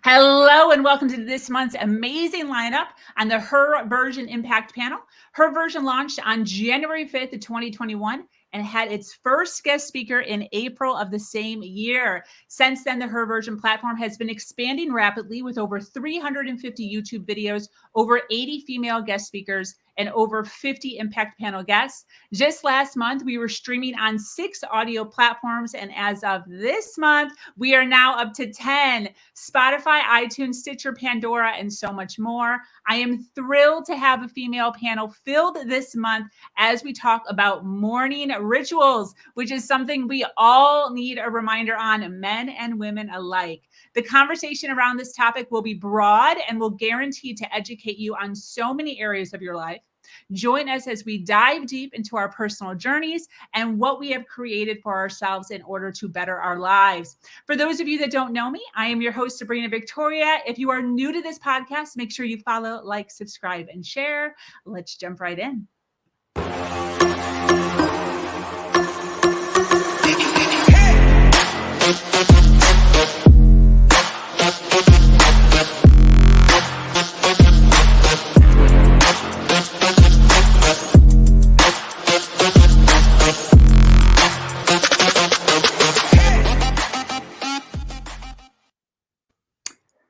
Hello and welcome to this month's amazing lineup on the Her Version Impact panel. Her Version launched on January 5th of 2021 and had its first guest speaker in April of the same year. Since then, the Her Version platform has been expanding rapidly with over 350 YouTube videos, over 80 female guest speakers, and over 50 impact panel guests. Just last month, we were streaming on 6 audio platforms, and as of this month, we are now up to 10: Spotify, iTunes, Stitcher, Pandora, and so much more. I am thrilled to have a female panel filled this month as we talk about morning rituals, which is something we all need a reminder on, men and women alike. The conversation around this topic will be broad and will guarantee to educate you on so many areas of your life. Join us as we dive deep into our personal journeys and what we have created for ourselves in order to better our lives. For those of you that don't know me, I am your host, Sabrina Victoria. If you are new to this podcast, make sure you follow, like, subscribe, and share. Let's jump right in.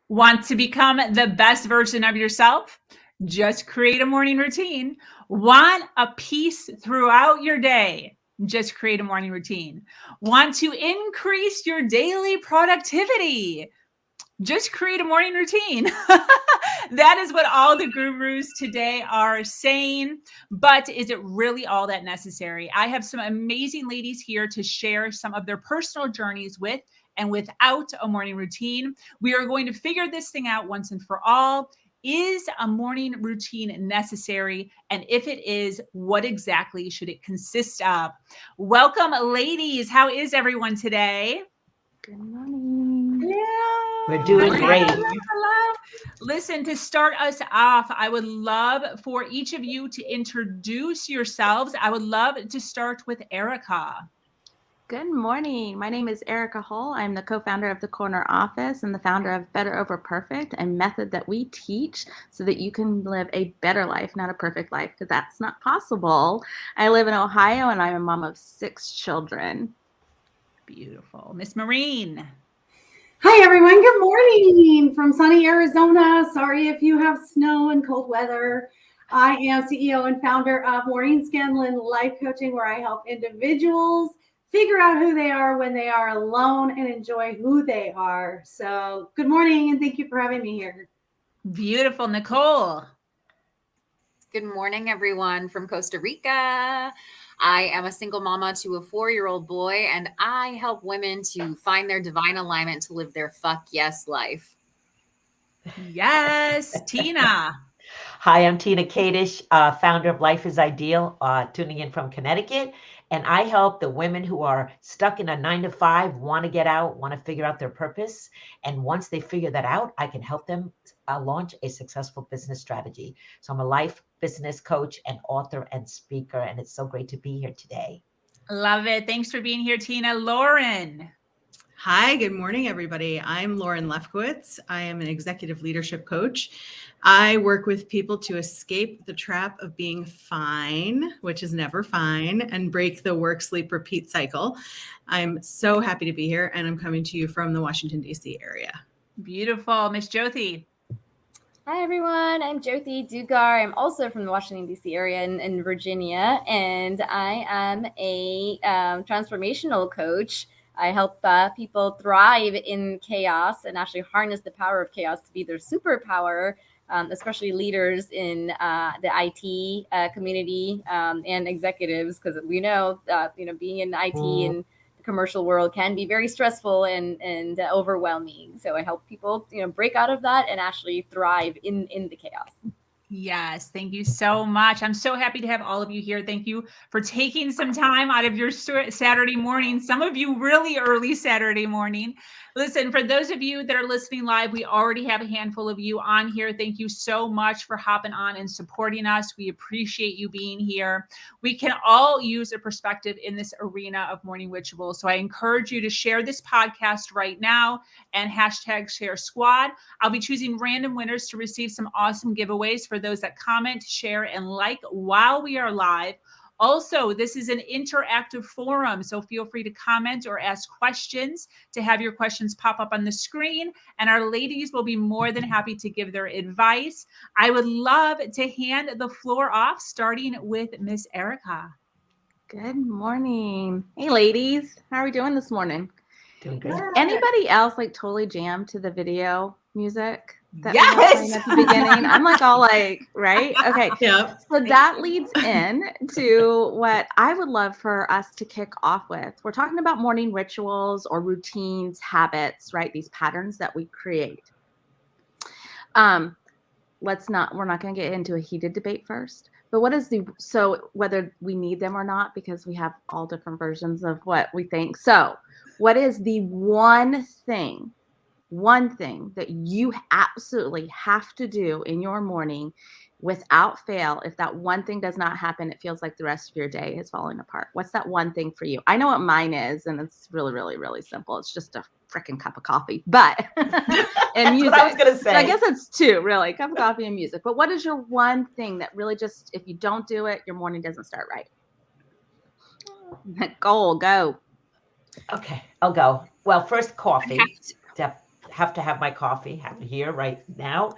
Want to become the best version of yourself? Just create a morning routine. Want a peace throughout your day? Just create a morning routine. Want to increase your daily productivity? Just create a morning routine. That is what all the gurus today are saying. But is it really all that necessary? I have some amazing ladies here to share some of their personal journeys with and without a morning routine. We are going to figure this thing out once and for all. Is a morning routine necessary? And if it is, what exactly should it consist of? Welcome, ladies. How is everyone today? Good morning. Hello. We're doing great. Hello. Listen, to start us off, I would love for each of you to introduce yourselves. I would love to start with Erica. Good morning. My name is Erica Hull. I'm the co-founder of The Corner Office and the founder of Better Over Perfect, a method that we teach so that you can live a better life, not a perfect life, because that's not possible. I live in Ohio and I'm a mom of 6 children. Beautiful. Miss Maureen. Hi, everyone. Good morning from sunny Arizona. Sorry if you have snow and cold weather. I am CEO and founder of Maureen Scanlon Life Coaching, where I help individuals figure out who they are when they are alone and enjoy who they are. So good morning, and thank you for having me here. Beautiful. Nicole. Good morning, everyone from Costa Rica. I am a single mama to a 4-year-old boy, and I help women to find their divine alignment to live their fuck yes life. Yes. Tina. Hi, I'm Tina Kadish, founder of Life is Ideal, tuning in from Connecticut. And I help the women who are stuck in a 9-to-5, want to get out, want to figure out their purpose. And once they figure that out, I can help them launch a successful business strategy. So I'm a life business coach and author and speaker. And it's so great to be here today. Love it. Thanks for being here, Tina. Lauren. Hi, good morning, everybody. I'm Lauren Lefkowitz. I am an executive leadership coach. I work with people to escape the trap of being fine, which is never fine, and break the work, sleep, repeat cycle. I'm so happy to be here, and I'm coming to you from the Washington, D.C. area. Beautiful. Miss Jyoti. Hi, everyone. I'm Jyoti Dugar. I'm also from the Washington, D.C. area in Virginia, and I am a transformational coach. I help people thrive in chaos and actually harness the power of chaos to be their superpower, especially leaders in the IT community and executives, because we know being in IT and the commercial world can be very stressful and overwhelming. So I help people break out of that and actually thrive in the chaos. Yes, thank you so much. I'm so happy to have all of you here. Thank you for taking some time out of your Saturday morning, some of you really early Saturday morning. Listen, for those of you that are listening live, we already have a handful of you on here. Thank you so much for hopping on and supporting us. We appreciate you being here. We can all use a perspective in this arena of morning rituals. So I encourage you to share this podcast right now and hashtag share squad. I'll be choosing random winners to receive some awesome giveaways for those that comment, share, and like while we are live. Also, this is an interactive forum, so feel free to comment or ask questions to have your questions pop up on the screen, and our ladies will be more than happy to give their advice. I would love to hand the floor off, starting with Miss Erica. Good morning. Hey, ladies. How are we doing this morning? Doing Is good. anybody else like totally jammed to the video music that we Yes! were playing at the beginning? I'm like all like, right? Okay. Yep. So that leads in to what I would love for us to kick off with. We're talking about morning rituals or routines, habits, right? These patterns that we create. We're not going to get into a heated debate first. But so whether we need them or not, because we have all different versions of what we think. So what is the one thing that you absolutely have to do in your morning without fail? If that one thing does not happen, it feels like the rest of your day is falling apart. What's that one thing for you? I know what mine is, and it's really, really, really simple. It's just a freaking cup of coffee, but and music. That's what I was going to say. So I guess it's two, really, cup of coffee and music. But what is your one thing that really just, if you don't do it, your morning doesn't start right? Nicole, go. Okay, I'll go. Well, first, coffee. Have to have my coffee. Have it here right now.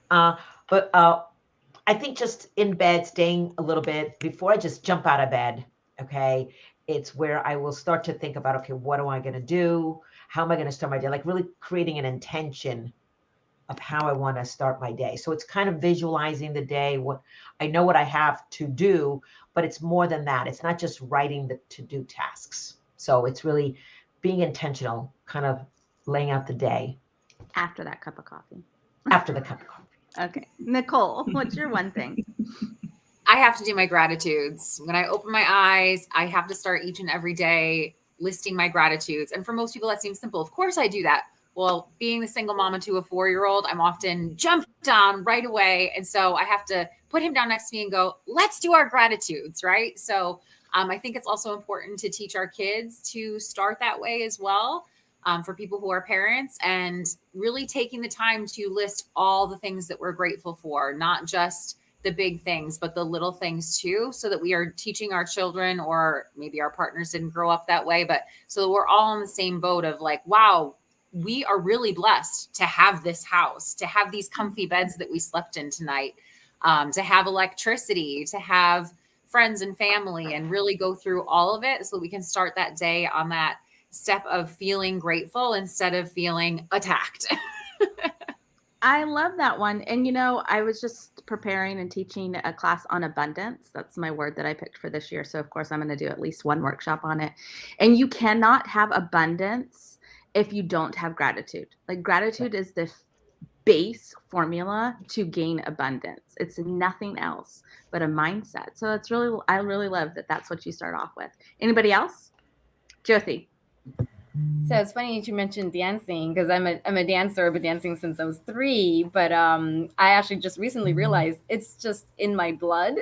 But I think just in bed, staying a little bit before I just jump out of bed. Okay, it's where I will start to think about, okay, what am I going to do? How am I going to start my day? Like really creating an intention of how I want to start my day. So it's kind of visualizing the day. What I know what I have to do, but it's more than that. It's not just writing the to-do tasks. So it's really being intentional, kind of laying out the day. After that cup of coffee. After the cup of coffee. Okay. Nicole, what's your one thing? I have to do my gratitudes. When I open my eyes, I have to start each and every day listing my gratitudes. And for most people, that seems simple. Of course, I do that. Well, being the single mama to a 4-year-old, I'm often jumped on right away. And so I have to put him down next to me and go, let's do our gratitudes, right? So I think it's also important to teach our kids to start that way as well. For people who are parents, and really taking the time to list all the things that we're grateful for, not just the big things, but the little things too, so that we are teaching our children, or maybe our partners didn't grow up that way, but so that we're all in the same boat of like, wow, we are really blessed to have this house, to have these comfy beds that we slept in tonight, to have electricity, to have friends and family, and really go through all of it so that we can start that day on that step of feeling grateful instead of feeling attacked. I love that one. And, you know, I was just preparing and teaching a class on abundance. That's my word that I picked for this year. So, of course, I'm going to do at least one workshop on it. And you cannot have abundance if you don't have gratitude. Like, gratitude is the base formula to gain abundance. It's nothing else but a mindset. So I really love that that's what you start off with. Anybody else? Jyoti. So it's funny that you mentioned dancing, because I'm a dancer. I've been dancing since I was 3, but I actually just recently realized it's just in my blood.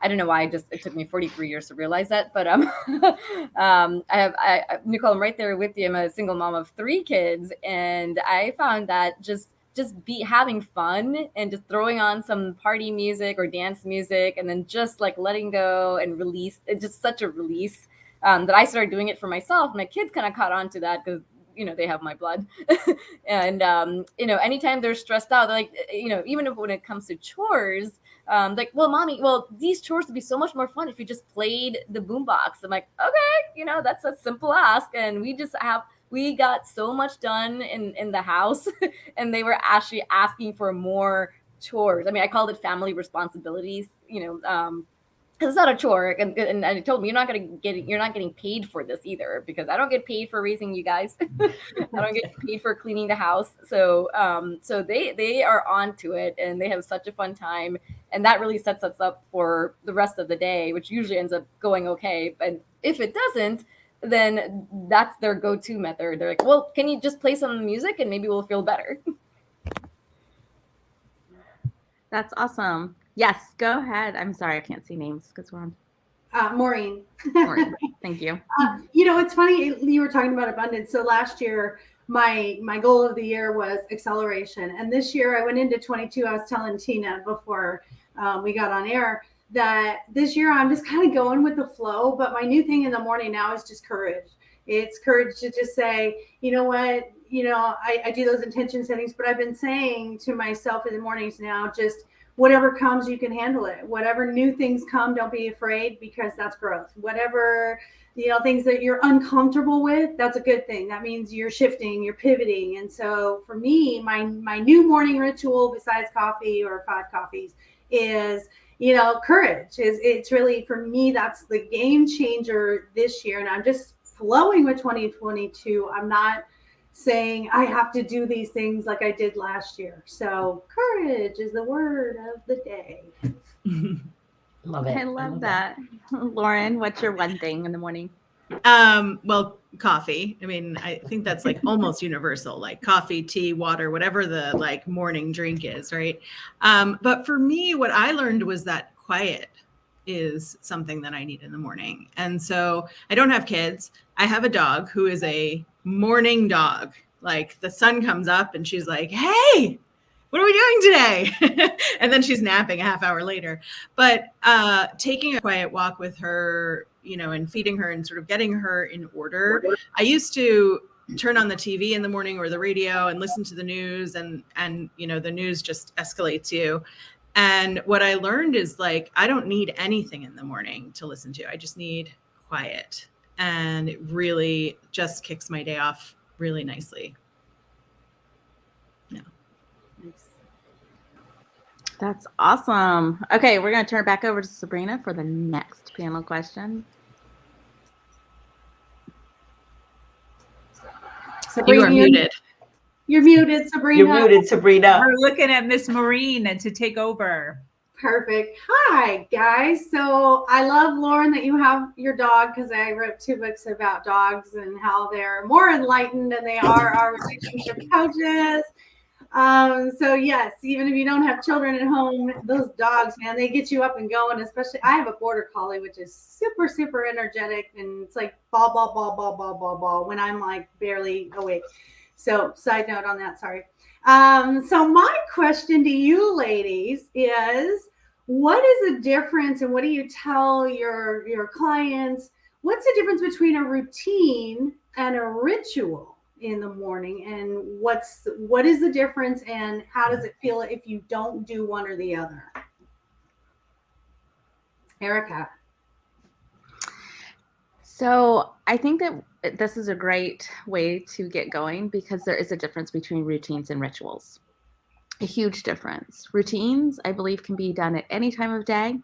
I don't know why. It took me 43 years to realize that, but Nicole, I'm right there with you. I'm a single mom of 3 kids, and I found that just having fun and just throwing on some party music or dance music, and then just like letting go and release. It's just such a release. That I started doing it for myself. My kids kind of caught on to that because, you know, they have my blood. And, you know, anytime they're stressed out, they're like, you know, even when it comes to chores, like, well, mommy, these chores would be so much more fun if you just played the boombox. I'm like, okay, you know, that's a simple ask. And we got so much done in the house, and they were actually asking for more chores. I mean, I called it family responsibilities, you know, because it's not a chore, and I told me you're not getting paid for this either, because I don't get paid for raising you guys. I don't get paid for cleaning the house. So they are onto it, and they have such a fun time, and that really sets us up for the rest of the day, which usually ends up going okay. But if it doesn't, then that's their go-to method. They're like, well, can you just play some music and maybe we'll feel better? That's awesome. Yes, go ahead. I'm sorry, I can't see names because we're on. Maureen. Maureen. Thank you. It's funny you were talking about abundance. So last year, my goal of the year was acceleration, and this year I went into 22. I was telling Tina before we got on air that this year I'm just kind of going with the flow. But my new thing in the morning now is just courage. It's courage to just say, you know what, I do those intention settings, but I've been saying to myself in the mornings now, just whatever comes, you can handle it. Whatever new things come, don't be afraid, because that's growth. Whatever, things that you're uncomfortable with, that's a good thing. That means you're shifting, you're pivoting. And so for me, my new morning ritual, besides coffee or 5 coffees, is courage. It's really, for me, that's the game changer this year. And I'm just flowing with 2022. I'm not saying I have to do these things like I did last year. So courage is the word of the day. Love it. I love that. Lauren, what's your one thing in the morning? Well, coffee. I mean, I think that's like almost universal, like coffee, tea, water, whatever the like morning drink is, right? But for me, what I learned was that quiet is something that I need in the morning. And so I don't have kids. I have a dog who is a morning dog. Like the sun comes up and she's like, hey, what are we doing today? And then she's napping a half hour later. But taking a quiet walk with her, and feeding her and sort of getting her in order. I used to turn on the TV in the morning or the radio and listen to the news, and the news just escalates you. And what I learned is, like, I don't need anything in the morning to listen to. I just need quiet. And it really just kicks my day off really nicely. Yeah. That's awesome. Okay, we're going to turn it back over to Sabrina for the next panel question. Sabrina, you are muted. You're muted, Sabrina. You're muted, Sabrina. We're looking at Miss Maureen to take over. Perfect. Hi, guys. So I love, Lauren, that you have your dog, because I wrote 2 books about dogs and how they're more enlightened than they are our relationship coaches. So yes, even if you don't have children at home, those dogs, man, they get you up and going. Especially, I have a border collie, which is super, super energetic, and it's like ball, ball, ball, ball, ball, ball, ball when I'm like barely awake. So side note on that, sorry. So my question to you ladies is, what is the difference, and what do you tell your clients? What's the difference between a routine and a ritual in the morning, and what is the difference, and how does it feel if you don't do one or the other? Erica. So I think that this is a great way to get going, because there is a difference between routines and rituals. A huge difference. Routines, I believe, can be done at any time of day,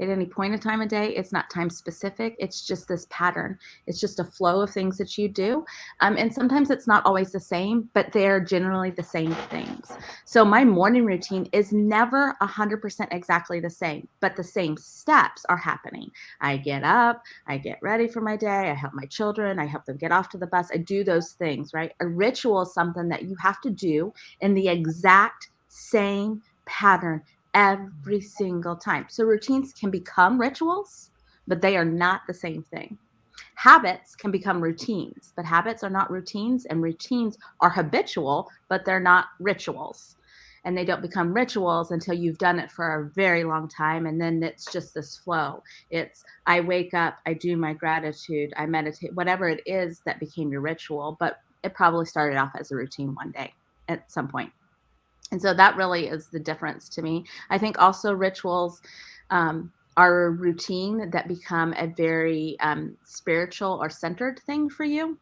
at any point in time of day. It's not time specific. It's just this pattern. It's just a flow of things that you do. And sometimes it's not always the same, but they're generally the same things. So my morning routine is never 100% exactly the same, but the same steps are happening. I get up, I get ready for my day, I help my children, I help them get off to the bus. I do those things, right? A ritual is something that you have to do in the exact same pattern every single time. So routines can become rituals, but they are not the same thing. Habits can become routines, but habits are not routines, and routines are habitual, but they're not rituals. And they don't become rituals until you've done it for a very long time. And then it's just this flow. It's, I wake up, I do my gratitude, I meditate, whatever it is that became your ritual, but it probably started off as a routine one day at some point. And so that really is the difference to me. I think also rituals are a routine that become a very spiritual or centered thing for you.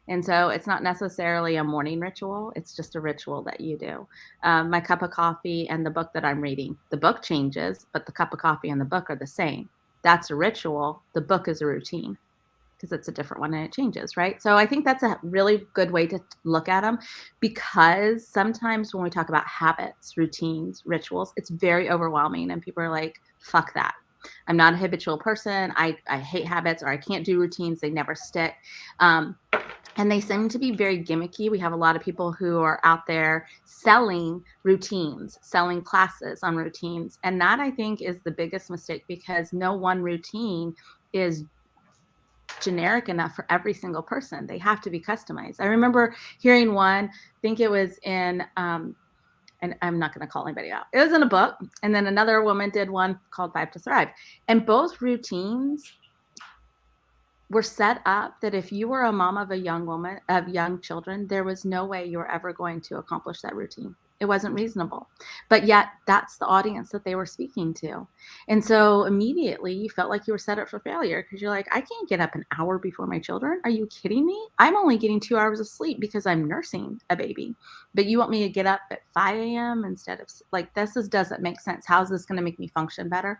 And so it's not necessarily a morning ritual. It's just a ritual that you do. My cup of coffee and the book that I'm reading, the book changes, but the cup of coffee and the book are the same. That's a ritual. The book is a routine, because it's a different one and it changes, right? So I think that's a really good way to look at them, because sometimes when we talk about habits, routines, rituals, it's very overwhelming, and people are like, fuck that. I'm not a habitual person. I hate habits, or I can't do routines. They never stick. And they seem to be very gimmicky. We have a lot of people who are out there selling routines, selling classes on routines. And that, I think, is the biggest mistake, because no one routine is generic enough for every single person. They have to be customized. I remember hearing one, I think it was in, and I'm not going to call anybody out. It was in a book. And then another woman did one called 5 to Thrive. And both routines were set up that if you were a mom of a young woman, of young children, there was no way you were ever going to accomplish that routine. It wasn't reasonable. But yet that's the audience that they were speaking to. And so immediately you felt like you were set up for failure, because you're like, I can't get up an hour before my children. Are you kidding me? I'm only getting 2 hours of sleep because I'm nursing a baby. But you want me to get up at 5 a.m. instead of, like, this doesn't make sense. How is this going to make me function better?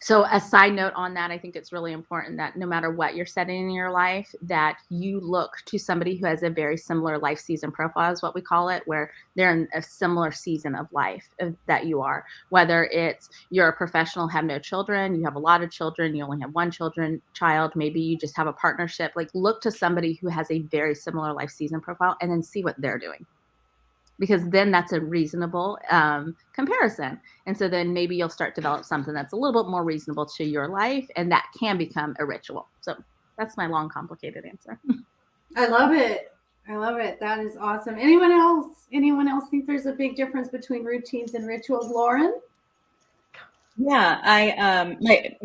So a side note on that, I think it's really important that no matter what you're setting in your life, that you look to somebody who has a very similar life season profile, is what we call it, where they're in a similar season of life that you are. Whether it's you're a professional, have no children, you have a lot of children, you only have one child, maybe you just have a partnership. Like, look to somebody who has a very similar life season profile and then see what they're doing. Because then that's a reasonable comparison. And so then maybe you'll start to develop something that's a little bit more reasonable to your life, and that can become a ritual. So that's my long, complicated answer. I love it. I love it. That is awesome. Anyone else think there's a big difference between routines and rituals? Lauren? Yeah,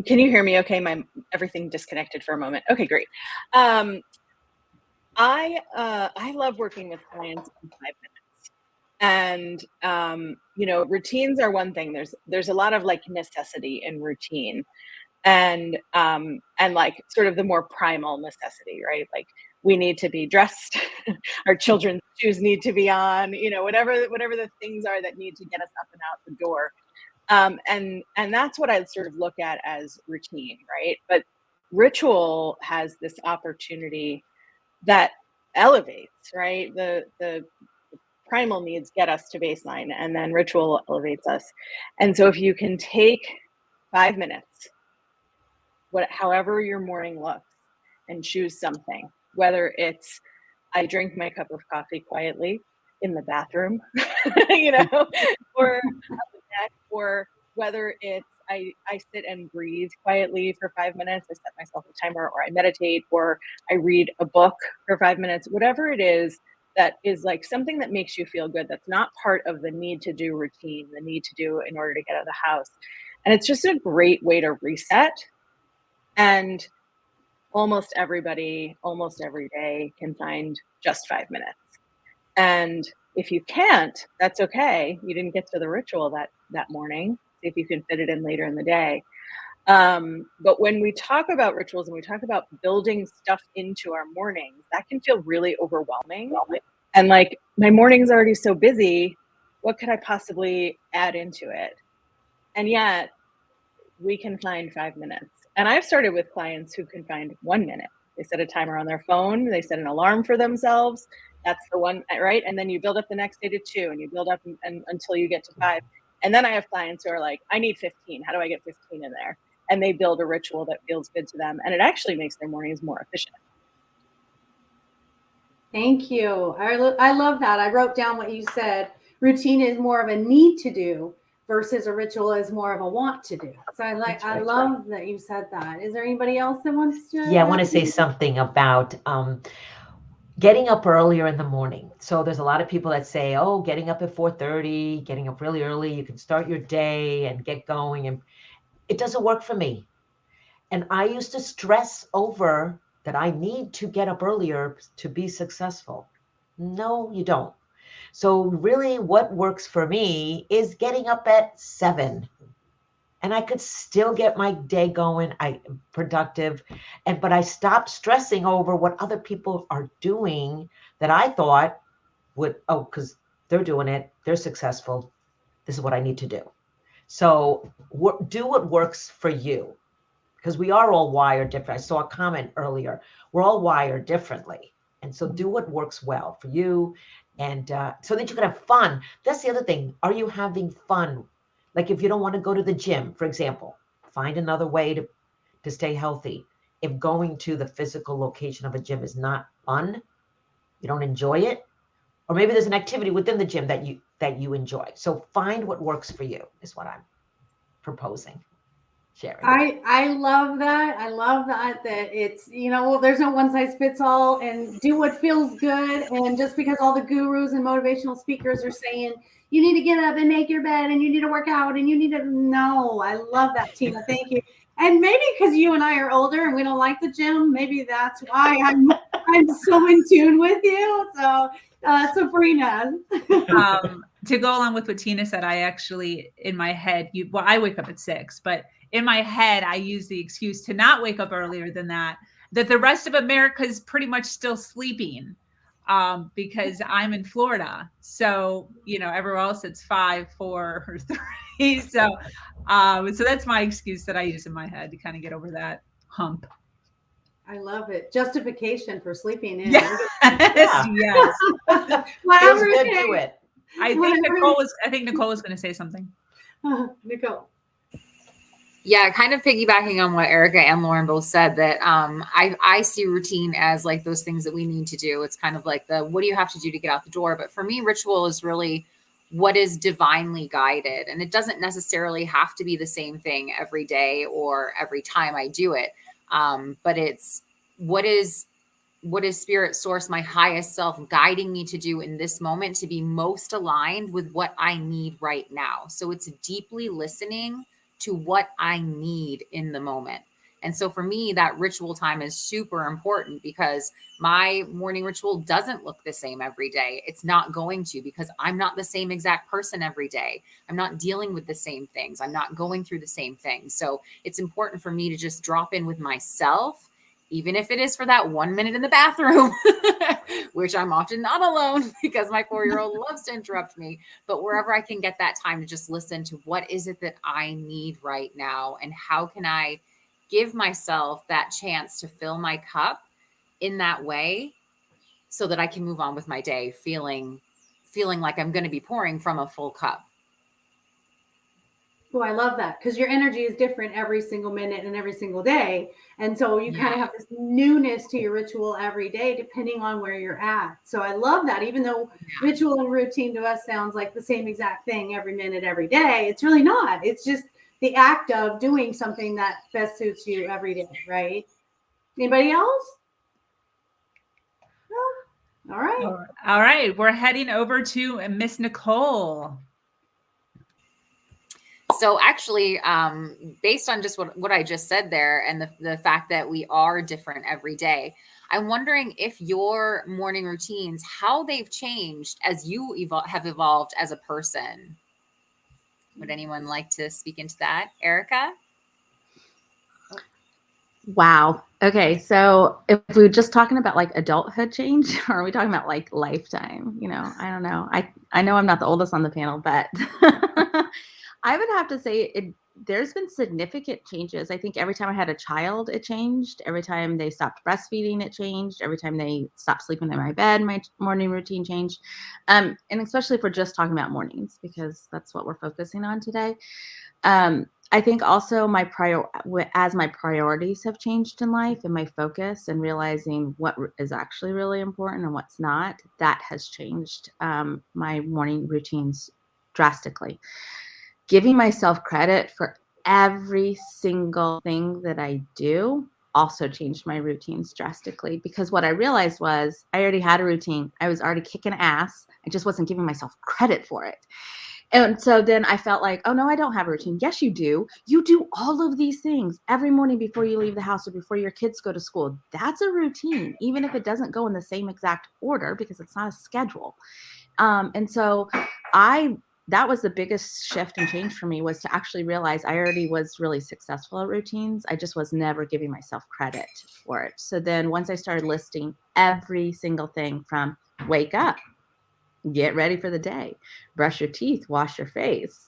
can you hear me okay? Everything disconnected for a moment. Okay, great. I love working with clients in 5 minutes. And, routines are one thing. There's a lot of like necessity in routine, and like sort of the more primal necessity, right? Like, we need to be dressed, our children's shoes need to be on, whatever the things are that need to get us up and out the door. And that's what I sort of look at as routine, right? But ritual has this opportunity that elevates, right? The primal needs get us to baseline, and then ritual elevates us. And so if you can take 5 minutes, however your morning looks, and choose something, whether it's I drink my cup of coffee quietly in the bathroom, or or whether it's I sit and breathe quietly for 5 minutes, I set myself a timer, or I meditate, or I read a book for 5 minutes, whatever it is that is like something that makes you feel good, that's not part of the need to do routine, the need to do in order to get out of the house. And it's just a great way to reset. And almost everybody, almost every day, can find just 5 minutes. And if you can't, that's okay. You didn't get to the ritual that morning. See if you can fit it in later in the day. But when we talk about rituals and we talk about building stuff into our mornings, that can feel really overwhelming. And like, my morning's already so busy, what could I possibly add into it? And yet we can find 5 minutes. And I've started with clients who can find 1 minute. They set a timer on their phone, they set an alarm for themselves. That's the one, right? And then you build up the next day to 2, and you build up until you get to 5. And then I have clients who are like, I need 15. How do I get 15 in there? And they build a ritual that feels good to them. And it actually makes their mornings more efficient. Thank you. I love that. I wrote down what you said. Routine is more of a need to do versus a ritual is more of a want to do. So I love that you said that. Is there anybody else that wants to? Yeah, I want to say something about getting up earlier in the morning. So there's a lot of people that say, oh, getting up at 4:30, getting up really early, you can start your day and get going. And it doesn't work for me. And I used to stress over that I need to get up earlier to be successful. No, you don't. So really what works for me is getting up at 7. And I could still get my day going, productive. But I stopped stressing over what other people are doing that I thought because they're doing it, they're successful. This is what I need to do. So do what works for you, because we are all wired different. I saw a comment earlier. We're all wired differently. And so do what works well for you, and so that you can have fun. That's the other thing. Are you having fun? Like if you don't want to go to the gym, for example, find another way to stay healthy. If going to the physical location of a gym is not fun, you don't enjoy it, or maybe there's an activity within the gym that you enjoy. So find what works for you is what I'm proposing, sharing. I love that. I love that it's, there's no one size fits all, and do what feels good. And just because all the gurus and motivational speakers are saying you need to get up and make your bed and you need to work out and you need to, no, I love that, Tina. Thank you. And maybe because you and I are older and we don't like the gym, maybe that's why I'm so in tune with you. So Sabrina. To go along with what Tina said, I actually, in my head, I wake up at 6, but in my head, I use the excuse to not wake up earlier than that the rest of America is pretty much still sleeping, because I'm in Florida. So, everywhere else it's 5, 4, or 3. So that's my excuse that I use in my head to kind of get over that hump. I love it. Justification for sleeping in. Yes. Yes. Whatever Feels good, do it. I think Nicole was going to say something. Nicole. Yeah, kind of piggybacking on what Erica and Lauren both said, that I see routine as like those things that we need to do. It's kind of like what do you have to do to get out the door? But for me, ritual is really what is divinely guided. And it doesn't necessarily have to be the same thing every day or every time I do it. But it's what is spirit source, my highest self, guiding me to do in this moment to be most aligned with what I need right now. So it's deeply listening to what I need in the moment. And so for me, that ritual time is super important because my morning ritual doesn't look the same every day. It's not going to, because I'm not the same exact person every day. I'm not dealing with the same things. I'm not going through the same things. So it's important for me to just drop in with myself, even if it is for that 1 minute in the bathroom, which I'm often not alone because my 4-year-old loves to interrupt me, but wherever I can get that time to just listen to what is it that I need right now, and how can I give myself that chance to fill my cup in that way so that I can move on with my day feeling like I'm going to be pouring from a full cup. Oh, I love that, because your energy is different every single minute and every single day. And so you kind of have this newness to your ritual every day, depending on where you're at. So I love that. Even though ritual and routine to us sounds like the same exact thing every minute, every day, it's really not. It's just the act of doing something that best suits you every day, right? Anybody else? No? All right. All right. We're heading over to Miss Nicole. So actually, based on just what I just said there, and the fact that we are different every day, I'm wondering if your morning routines, how they've changed as you have evolved as a person. Would anyone like to speak into that? Erica? Wow. Okay. So if we're just talking about like adulthood change, or are we talking about like lifetime? I don't know. I know I'm not the oldest on the panel, but I would have to say there's been significant changes. I think every time I had a child, it changed. Every time they stopped breastfeeding, it changed. Every time they stopped sleeping in my bed, my morning routine changed. And especially if we're just talking about mornings, because that's what we're focusing on today. I think also as my priorities have changed in life and my focus and realizing what is actually really important and what's not, that has changed my morning routines drastically. Giving myself credit for every single thing that I do also changed my routines drastically, because what I realized was I already had a routine. I was already kicking ass. I just wasn't giving myself credit for it. And so then I felt like, oh, no, I don't have a routine. Yes, you do. You do all of these things every morning before you leave the house or before your kids go to school. That's a routine, even if it doesn't go in the same exact order, because it's not a schedule. And so that was the biggest shift and change for me, was to actually realize I already was really successful at routines. I just was never giving myself credit for it. So then once I started listing every single thing from wake up, get ready for the day, brush your teeth, wash your face,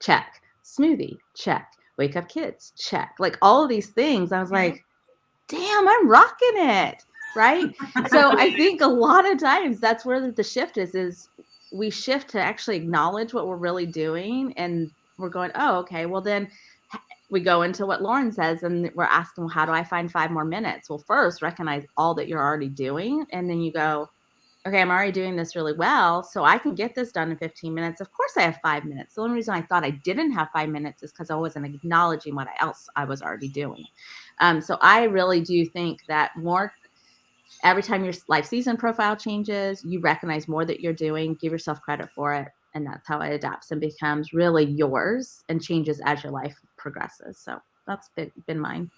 check, smoothie, check, wake up kids, check, like all of these things. I was like, damn, I'm rocking it. Right. So I think a lot of times that's where the shift is we shift to actually acknowledge what we're really doing and we're going, oh, okay, well then we go into what Lauren says and we're asking, well, how do I find 5 more minutes? Well, first recognize all that you're already doing. And then you go, okay, I'm already doing this really well, so I can get this done in 15 minutes. Of course I have 5 minutes. The only reason I thought I didn't have 5 minutes is because I wasn't acknowledging what else I was already doing. So I really do think that every time your life season profile changes, you recognize more that you're doing, give yourself credit for it. And that's how it adapts and becomes really yours and changes as your life progresses. So that's been mine.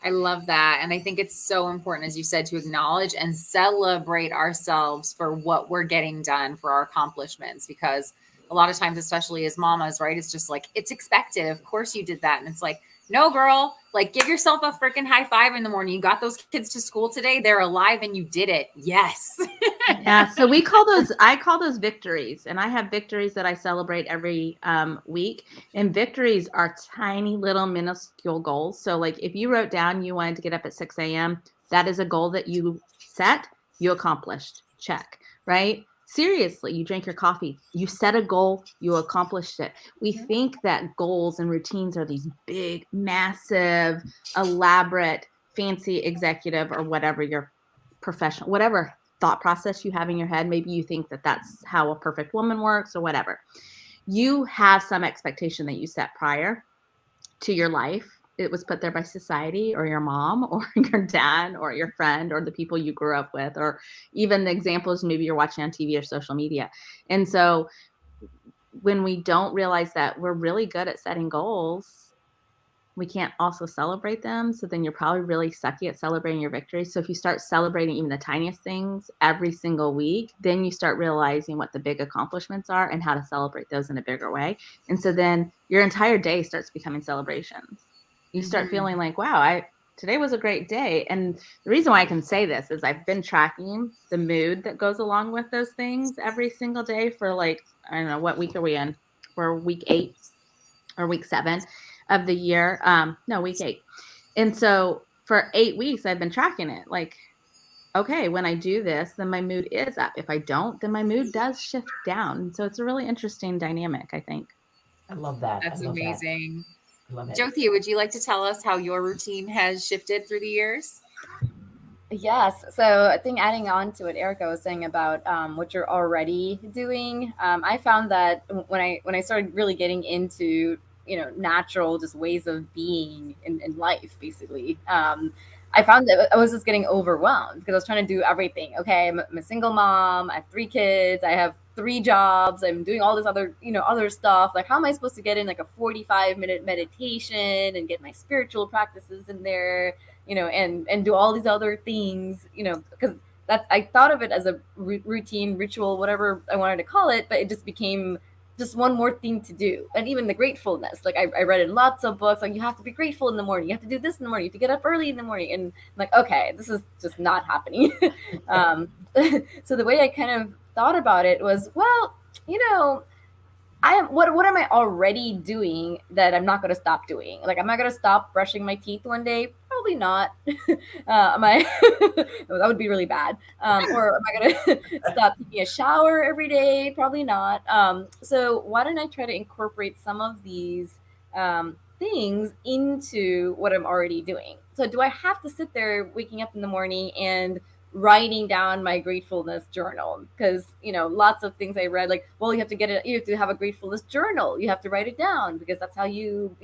I love that. And I think it's so important, as you said, to acknowledge and celebrate ourselves for what we're getting done, for our accomplishments, because a lot of times, especially as mamas, right, it's just like, it's expected. Of course you did that. And it's like, no, girl, like give yourself a freaking high five in the morning. You got those kids to school today. They're alive and you did it. Yes. Yeah. So I call those victories, and I have victories that I celebrate every week. And victories are tiny little minuscule goals. So like if you wrote down you wanted to get up at 6 a.m., that is a goal that you set, you accomplished, check, right? Seriously, you drank your coffee, you set a goal, you accomplished it. We think that goals and routines are these big, massive, elaborate, fancy executive or whatever your professional, whatever thought process you have in your head. Maybe you think that that's how a perfect woman works or whatever. You have some expectation that you set prior to your life. It was put there by society or your mom or your dad or your friend or the people you grew up with, or even the examples maybe you're watching on TV or social media. And so when we don't realize that we're really good at setting goals, we can't also celebrate them. So then you're probably really sucky at celebrating your victories. So if you start celebrating even the tiniest things every single week, then you start realizing what the big accomplishments are and how to celebrate those in a bigger way. And so then your entire day starts becoming celebrations. You start feeling like, wow, today was a great day. And the reason why I can say this is I've been tracking the mood that goes along with those things every single day for like, I don't know, what week are we in? We're week 8 or week 7 of the year. No, week 8. And so for 8 weeks, I've been tracking it. Like, okay, when I do this, then my mood is up. If I don't, then my mood does shift down. And so it's a really interesting dynamic, I think. I love that. That's amazing. I love it. Jyoti, would you like to tell us how your routine has shifted through the years? Yes. So I think adding on to what Erica was saying about what you're already doing, I found that when I started really getting into, natural just ways of being in life, basically, I found that I was just getting overwhelmed because I was trying to do everything. Okay, I'm a single mom. I have 3 kids. I have 3 jobs. I'm doing all this other stuff. Like, how am I supposed to get in like a 45-minute meditation and get my spiritual practices in there, and do all these other things, because I thought of it as a routine, ritual, whatever I wanted to call it, but it just became just one more thing to do. And even the gratefulness, like I read in lots of books, like you have to be grateful in the morning, you have to do this in the morning, you have to get up early in the morning. And I'm like, okay, this is just not happening. So the way I kind of thought about it was, well, what am I already doing that I'm not going to stop doing? Like, am I going to stop brushing my teeth one day? Probably not. That would be really bad. Or am I going to stop taking a shower every day? Probably not. So why don't I try to incorporate some of these things into what I'm already doing? So do I have to sit there waking up in the morning and writing down my gratefulness journal? Because lots of things I read, like, well, you have to have a gratefulness journal, you have to write it down because that's how you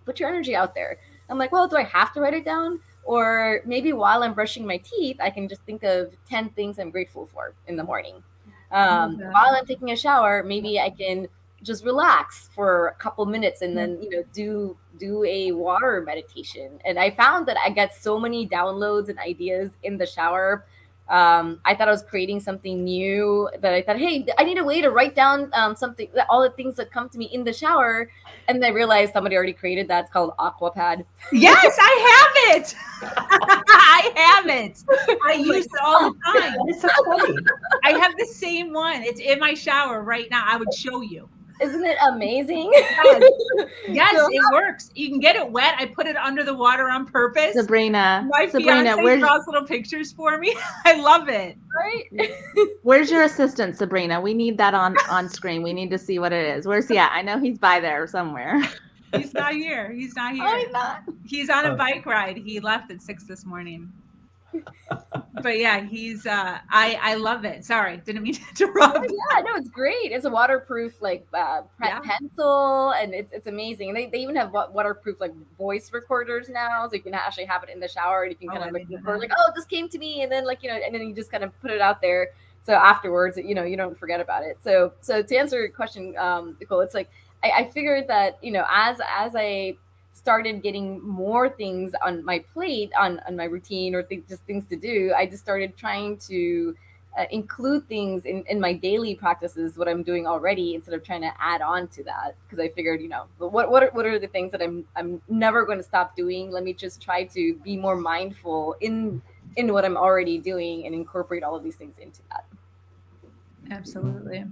put your energy out there. I'm like, well, do I have to write it down? Or maybe while I'm brushing my teeth, I can just think of 10 things I'm grateful for in the morning. While I'm taking a shower, maybe I can just relax for a couple minutes and then do a water meditation. And I found that I got so many downloads and ideas in the shower. I thought I was creating something new, but I thought, hey, I need a way to write down something, all the things that come to me in the shower. And then I realized somebody already created that. It's called Aquapad. Yes, I have it. I have it. I use it all the time. It's so funny. I have the same one. It's in my shower right now. I would show you. Isn't it amazing? Yes, So- it works. You can get it wet. I put it under the water on purpose. Sabrina, My fiance draws little pictures for me. I love it. Right? Where's your assistant, Sabrina? We need that on screen. We need to see what it is. Where's he at? I know he's by there somewhere. He's not here. He's not here. Oh, he's not. He's on a bike ride. He left at 6 this morning. But yeah, he's I love it. Sorry, didn't mean to interrupt. Yeah, no, it's great. It's a waterproof pencil, and it's amazing. And they even have waterproof like voice recorders now, so you can actually have it in the shower, and you can kind of like record like, oh, this came to me, and then like and then you just kind of put it out there. So afterwards, you don't forget about it. So to answer your question, Nicole, it's like I figured that as I started getting more things on my plate, on my routine, or just things to do, I just started trying to include things in my daily practices, what I'm doing already, instead of trying to add on to that. Because I figured, what are the things that I'm never going to stop doing? Let me just try to be more mindful in what I'm already doing and incorporate all of these things into that. Absolutely.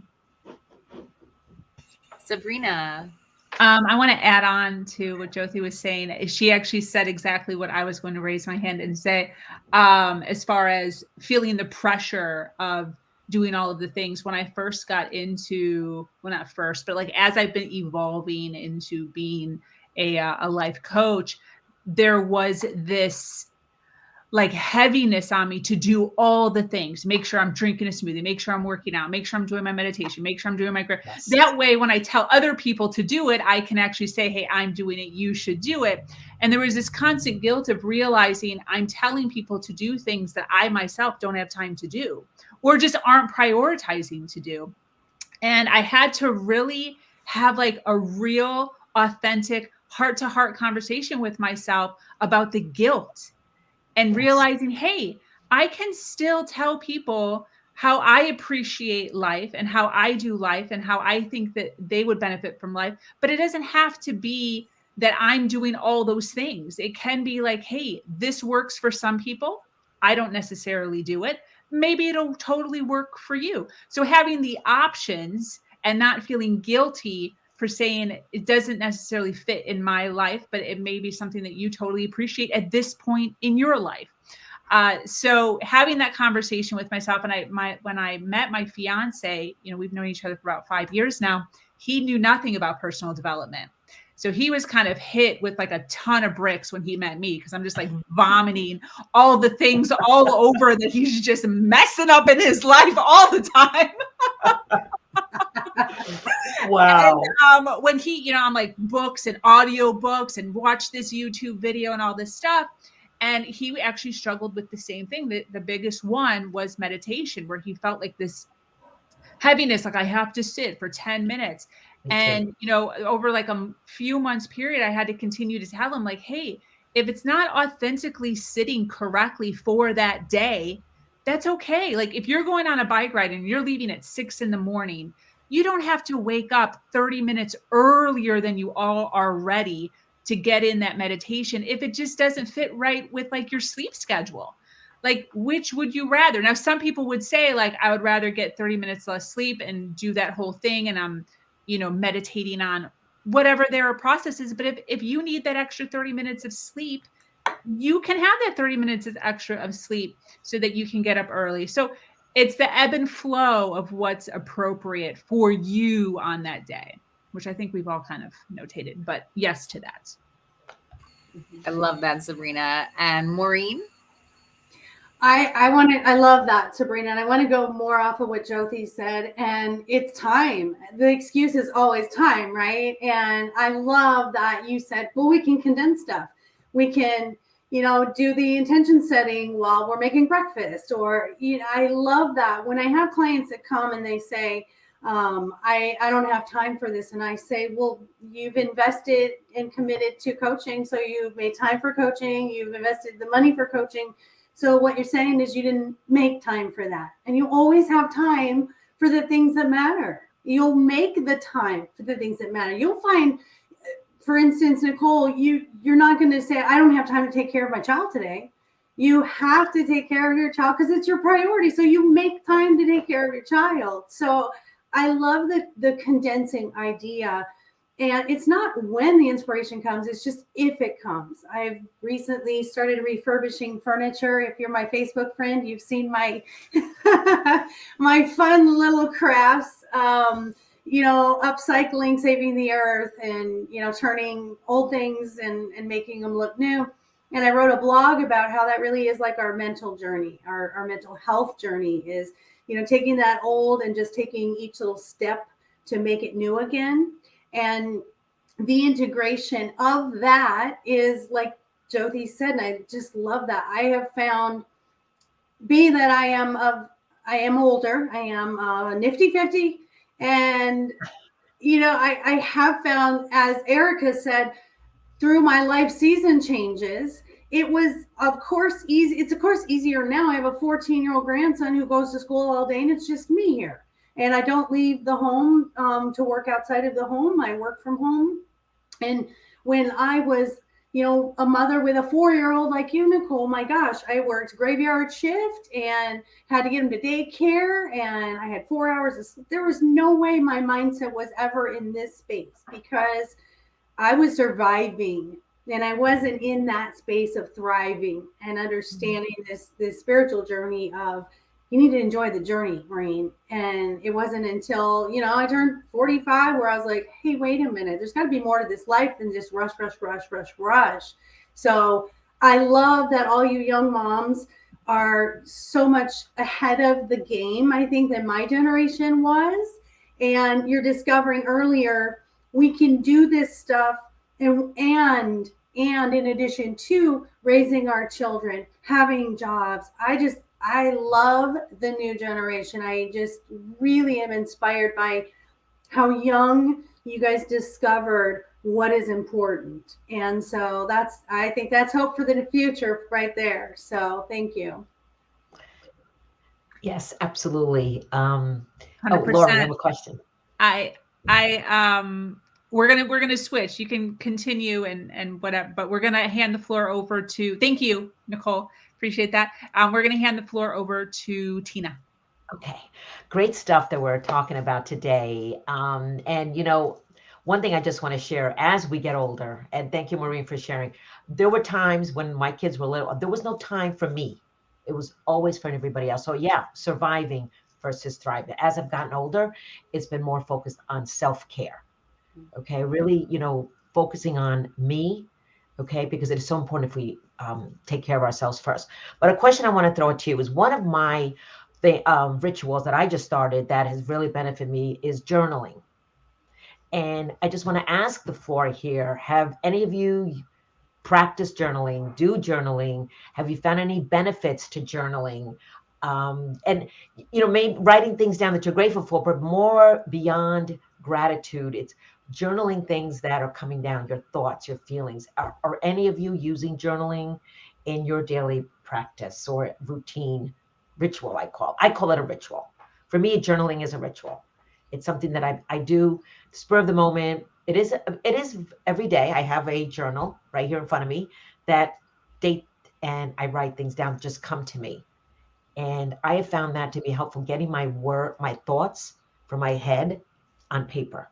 Sabrina. I want to add on to what Jyoti was saying. She actually said exactly what I was going to raise my hand and say, as far as feeling the pressure of doing all of the things. When I first got into, well, not first, but like as I've been evolving into being a life coach, there was this like heaviness on me to do all the things, make sure I'm drinking a smoothie, make sure I'm working out, make sure I'm doing my meditation, make sure I'm doing my, yes. That way, when I tell other people to do it, I can actually say, hey, I'm doing it, you should do it. And there was this constant guilt of realizing I'm telling people to do things that I myself don't have time to do, or just aren't prioritizing to do. And I had to really have like a real, authentic, heart-to-heart conversation with myself about the guilt. And realizing, hey, I can still tell people how I appreciate life and how I do life and how I think that they would benefit from life. But it doesn't have to be that I'm doing all those things. It can be like, hey, this works for some people. I don't necessarily do it. Maybe it'll totally work for you. So having the options and not feeling guilty for saying it doesn't necessarily fit in my life, but it may be something that you totally appreciate at this point in your life. So having that conversation with myself, and when I met my fiance, we've known each other for about 5 years now, he knew nothing about personal development. So he was kind of hit with like a ton of bricks when he met me, because I'm just like vomiting all the things all over that he's just messing up in his life all the time. Wow. And, when he, I'm like books and audio books and watch this YouTube video and all this stuff. And he actually struggled with the same thing. The biggest one was meditation, where he felt like this heaviness, like I have to sit for 10 minutes. And, over like a few months period, I had to continue to tell him like, hey, if it's not authentically sitting correctly for that day, that's okay. Like if you're going on a bike ride and you're leaving at 6 a.m, you don't have to wake up 30 minutes earlier than you all are ready to get in that meditation if it just doesn't fit right with like your sleep schedule. Like, which would you rather? Now, some people would say like, I would rather get 30 minutes less sleep and do that whole thing. And I'm, meditating on whatever their process is. But if you need that extra 30 minutes of sleep, you can have that 30 minutes of extra of sleep so that you can get up early. So it's the ebb and flow of what's appropriate for you on that day, which I think we've all kind of notated, but yes to that. I love that, Sabrina. And Maureen? I love that, Sabrina. And I want to go more off of what Jyoti said. And it's time. The excuse is always time, right? And I love that you said, well, we can condense stuff. We can, do the intention setting while we're making breakfast. Or, I love that when I have clients that come and they say, I don't have time for this. And I say, well, you've invested and committed to coaching. So you've made time for coaching. You've invested the money for coaching. So what you're saying is you didn't make time for that. And you always have time for the things that matter. You'll make the time for the things that matter. You'll find, for instance, Nicole, you're not going to say, I don't have time to take care of my child today. You have to take care of your child because it's your priority. So you make time to take care of your child. So I love the condensing idea. And it's not when the inspiration comes, it's just if it comes. I've recently started refurbishing furniture. If you're my Facebook friend, you've seen my my fun little crafts, upcycling, saving the earth, and, turning old things and making them look new. And I wrote a blog about how that really is like our mental journey, our mental health journey is, taking that old and just taking each little step to make it new again. And the integration of that is like Jyoti said, and I just love that. I have found, being that I am older, I am nifty 50, and I have found, as Erica said, through my life season changes, it was of course easy. It's of course easier now. I have a 14-year-old grandson who goes to school all day, and it's just me here. And I don't leave the home to work outside of the home. I work from home. And when I was, a mother with a 4-year-old like you, Nicole, my gosh, I worked graveyard shift and had to get him to daycare. And I had 4 hours of sleep. There was no way my mindset was ever in this space, because I was surviving and I wasn't in that space of thriving and understanding this spiritual journey of, you need to enjoy the journey, Maureen. And it wasn't until, I turned 45 where I was like, hey, wait a minute, there's got to be more to this life than just rush, rush, rush, rush, rush. So I love that all you young moms are so much ahead of the game, I think, than my generation was. And you're discovering earlier, we can do this stuff and in addition to raising our children, having jobs. I love the new generation. I just really am inspired by how young you guys discovered what is important. And so I think that's hope for the future right there. So thank you. Yes, absolutely. 100%. Laura, you have a question. We're gonna switch. You can continue and whatever, but we're gonna hand the floor over to. Thank you, Nicole. Appreciate that. We're gonna hand the floor over to Tina. Okay, great stuff that we're talking about today. And one thing I just want to share as we get older, and thank you, Maureen, for sharing. There were times when my kids were little, there was no time for me. It was always for everybody else. So yeah, surviving versus thriving. As I've gotten older, it's been more focused on self-care. Okay, really, focusing on me, okay, because it is so important if we take care of ourselves first. But a question I want to throw at you is, one of my rituals that I just started that has really benefited me is journaling. And I just want to ask the floor here, have any of you practiced journaling, do journaling? Have you found any benefits to journaling? And, maybe writing things down that you're grateful for, but more beyond gratitude, it's journaling things that are coming down, your thoughts, your feelings. Are any of you using journaling in your daily practice or routine, ritual? I call it a ritual. For me, journaling is a ritual. It's something that I do spur of the moment. It is every day. I have a journal right here in front of me that date, and I write things down that just come to me. And I have found that to be helpful, getting my thoughts from my head on paper.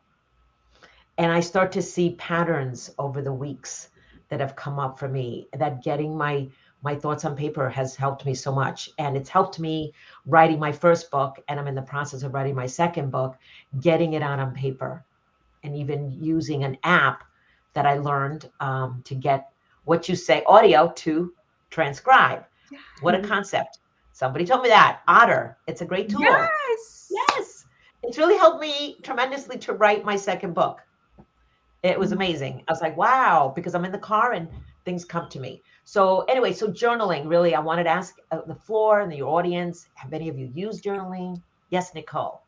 And I start to see patterns over the weeks that have come up for me, that getting my thoughts on paper has helped me so much. And it's helped me writing my first book, and I'm in the process of writing my second book, getting it out on paper, and even using an app that I learned to get what you say audio to transcribe. What a concept. Somebody told me that. Otter. It's a great tool. Yes. It's really helped me tremendously to write my second book. It was amazing. I was like, wow, because I'm in the car and things come to me. So anyway, so journaling, really, I wanted to ask the floor and the audience, have any of you used journaling? Yes, Nicole.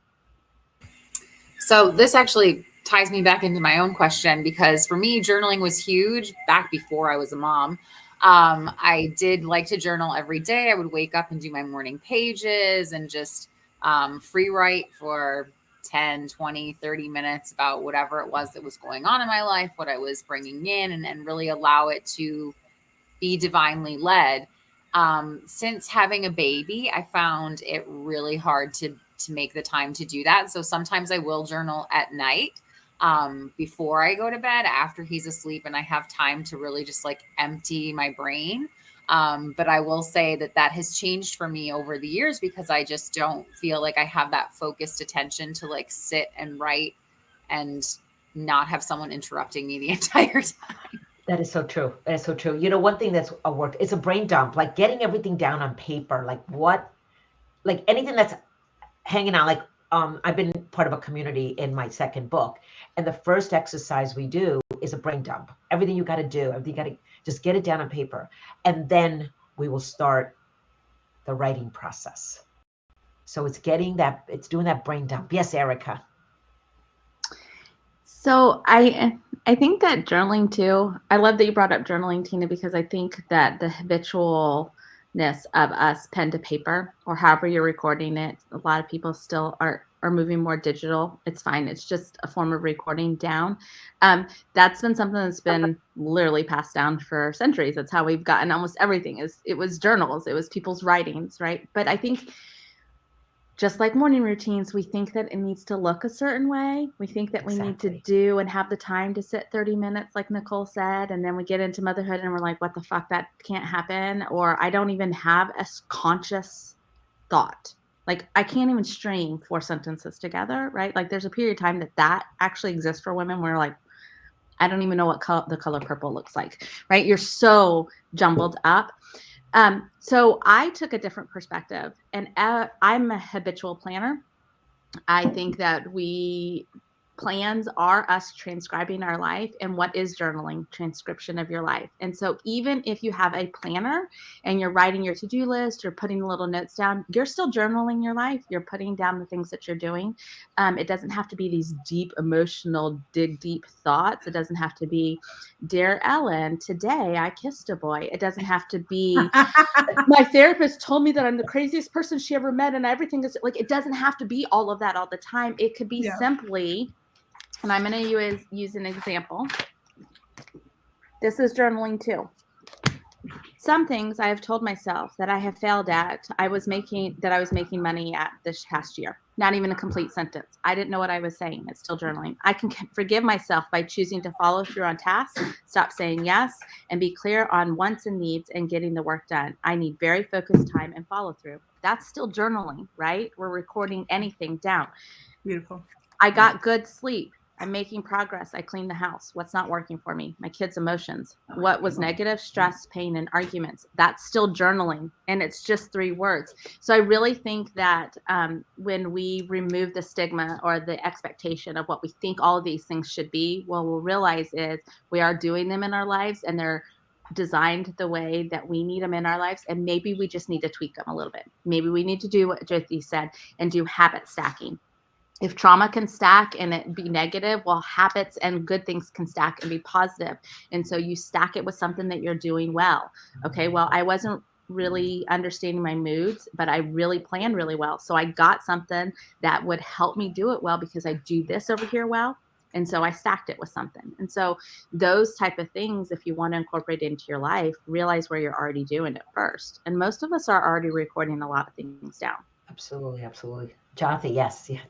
So this actually ties me back into my own question, because for me, journaling was huge back before I was a mom. I did like to journal every day. I would wake up and do my morning pages and just free write for 10, 20, 30 minutes about whatever it was that was going on in my life, what I was bringing in, and really allow it to be divinely led. Since having a baby, I found it really hard to to make the time to do that. So sometimes I will journal at night before I go to bed, after he's asleep, and I have time to really just like empty my brain. But I will say that has changed for me over the years, because I just don't feel like I have that focused attention to like sit and write and not have someone interrupting me the entire time. That is so true. That is so true. You know, one thing that's worked, it's a brain dump, like getting everything down on paper, like anything that's hanging out. Like, I've been part of a community in my second book, and the first exercise we do is a brain dump. Everything you got to do, everything you got to just get it down on paper, and then we will start the writing process. So it's doing that brain dump. Yes, Erica. So I think that journaling too, I love that you brought up journaling, Tina, because I think that the habitualness of us pen to paper, or however you're recording it, a lot of people still are moving more digital. It's fine. It's just a form of recording down. That's been something that's been literally passed down for centuries. That's how we've gotten almost everything. It was journals. It was people's writings, right? But I think just like morning routines, we think that it needs to look a certain way. We think that we need to do and have the time to sit 30 minutes, like Nicole said, and then we get into motherhood and we're like, what the fuck, that can't happen. Or I don't even have a conscious thought. Like, I can't even string 4 sentences together, right? Like, there's a period of time that actually exists for women where, like, I don't even know what the color purple looks like, right? You're so jumbled up. So I took a different perspective, and I'm a habitual planner. I think that plans are us transcribing our life, and what is journaling? Transcription of your life. And so even if you have a planner and you're writing your to-do list, you're putting little notes down, you're still journaling your life. You're putting down the things that you're doing. It doesn't have to be these deep emotional, dig deep thoughts. It doesn't have to be, dear Ellen, today I kissed a boy. It doesn't have to be, my therapist told me that I'm the craziest person she ever met, and everything is like, it doesn't have to be all of that all the time. It could be simply, and I'm going to use an example. This is journaling too. Some things I have told myself that I have failed at, I was making money at this past year. Not even a complete sentence. I didn't know what I was saying. It's still journaling. I can forgive myself by choosing to follow through on tasks, stop saying yes, and be clear on wants and needs and getting the work done. I need very focused time and follow through. That's still journaling, right? We're recording anything down. Beautiful. I got good sleep. I'm making progress. I cleaned the house. What's not working for me? My kids' emotions. What was negative? Stress, pain, and arguments. That's still journaling. And it's just 3 words. So I really think that when we remove the stigma or the expectation of what we think all of these things should be, what we'll realize is we are doing them in our lives, and they're designed the way that we need them in our lives. And maybe we just need to tweak them a little bit. Maybe we need to do what Jyoti said and do habit stacking. If trauma can stack and it be negative, well, habits and good things can stack and be positive. And so you stack it with something that you're doing well. Okay, well, I wasn't really understanding my moods, but I really planned really well. So I got something that would help me do it well because I do this over here well. And so I stacked it with something. And so those type of things, if you want to incorporate it into your life, realize where you're already doing it first. And most of us are already recording a lot of things down. Absolutely, absolutely. Jonathan, yes. Yeah.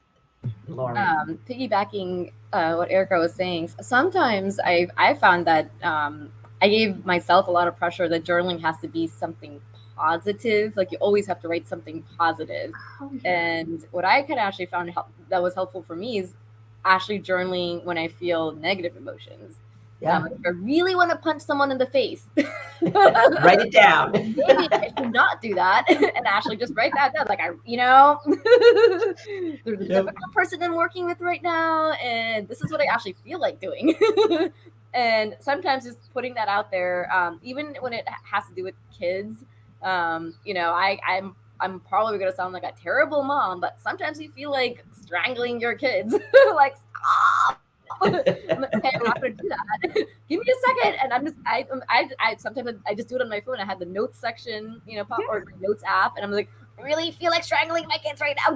Lauren. Piggybacking what Erica was saying, sometimes I found that I gave myself a lot of pressure that journaling has to be something positive. Like, you always have to write something positive. And what I kind of actually found that was helpful for me is actually journaling when I feel negative emotions. Yeah. If I really want to punch someone in the face, write it down. Maybe I should not do that and actually just write that down. Like, there's a difficult person I'm working with right now, and this is what I actually feel like doing. And sometimes just putting that out there, even when it has to do with kids, I'm probably going to sound like a terrible mom, but sometimes you feel like strangling your kids. Like, stop. Okay, I'm not going to do that. Give me a second. And I sometimes I just do it on my phone. I have the notes section, or my notes app, and I'm like, I really feel like strangling my kids right now.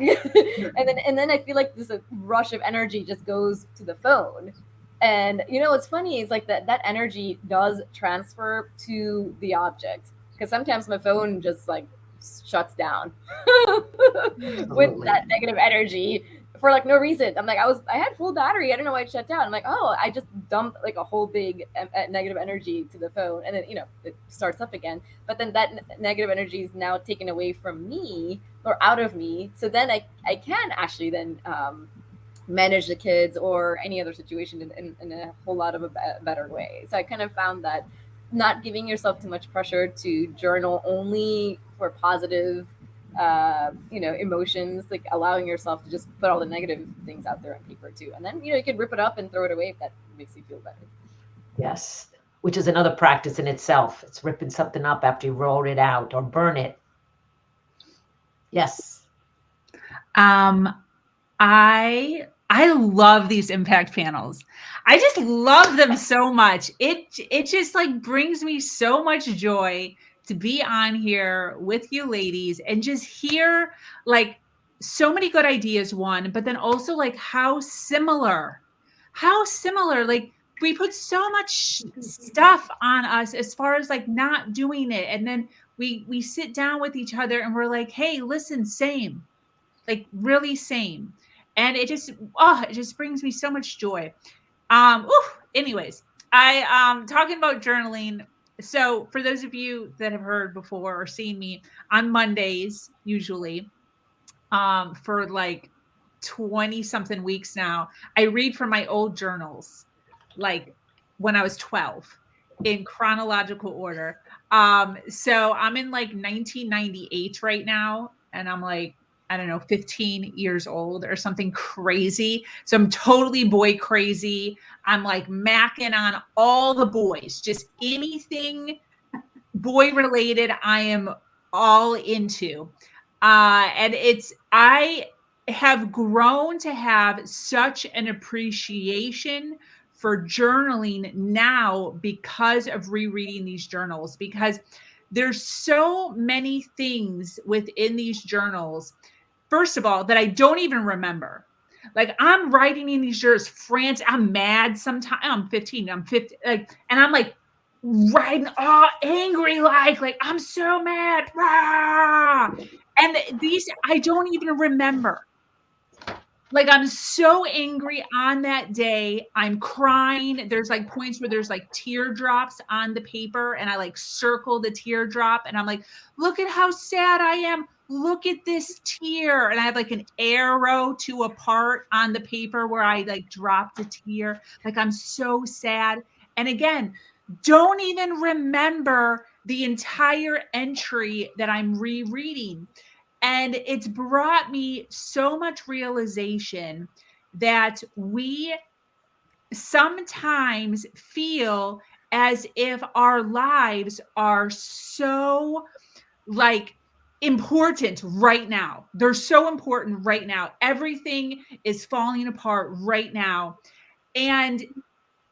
and then I feel like this rush of energy just goes to the phone. And what's funny is like that energy does transfer to the object, because sometimes my phone just like shuts down with that negative energy for like no reason. I'm like, I had full battery. I don't know why it shut down. I'm like, oh, I just dumped like a whole big negative energy to the phone, and then it starts up again. But then that negative energy is now taken away from me or out of me. So then I can actually then manage the kids or any other situation in a whole lot of a better way. So I kind of found that not giving yourself too much pressure to journal only for positive emotions, like allowing yourself to just put all the negative things out there on paper too, and then you can rip it up and throw it away if that makes you feel better. Yes, which is another practice in itself. It's ripping something up after you roll it out or burn it. Yes. I love these impact panels. I just love them so much. It just like brings me so much joy to be on here with you ladies and just hear like so many good ideas, one, but then also like how similar, like we put so much stuff on us as far as like not doing it. And then we sit down with each other and we're like, hey, listen, same, like really same. And it just brings me so much joy. Anyways, I talking about journaling. So for those of you that have heard before or seen me on Mondays, usually, for like 20 something weeks now, I read from my old journals, like when I was 12 in chronological order. So I'm in like 1998 right now, and I'm like, I don't know, 15 years old or something crazy. So I'm totally boy crazy. I'm like macking on all the boys, just anything boy related, I am all into. And I have grown to have such an appreciation for journaling now because of rereading these journals, because there's so many things within these journals, first of all, that I don't even remember. Like I'm writing in these journals, frantic, I'm mad sometimes. I'm 15, I'm 50, like, and I'm like writing all angry, like I'm so mad. Rah! And these I don't even remember. Like I'm so angry on that day. I'm crying. There's like points where there's like teardrops on the paper and I like circle the teardrop and I'm like, look at how sad I am. Look at this tear. And I have like an arrow to a part on the paper where I like dropped a tear. Like I'm so sad. And again, don't even remember the entire entry that I'm rereading. And it's brought me so much realization that we sometimes feel as if our lives are so like important right now. They're so important right now. Everything is falling apart right now. And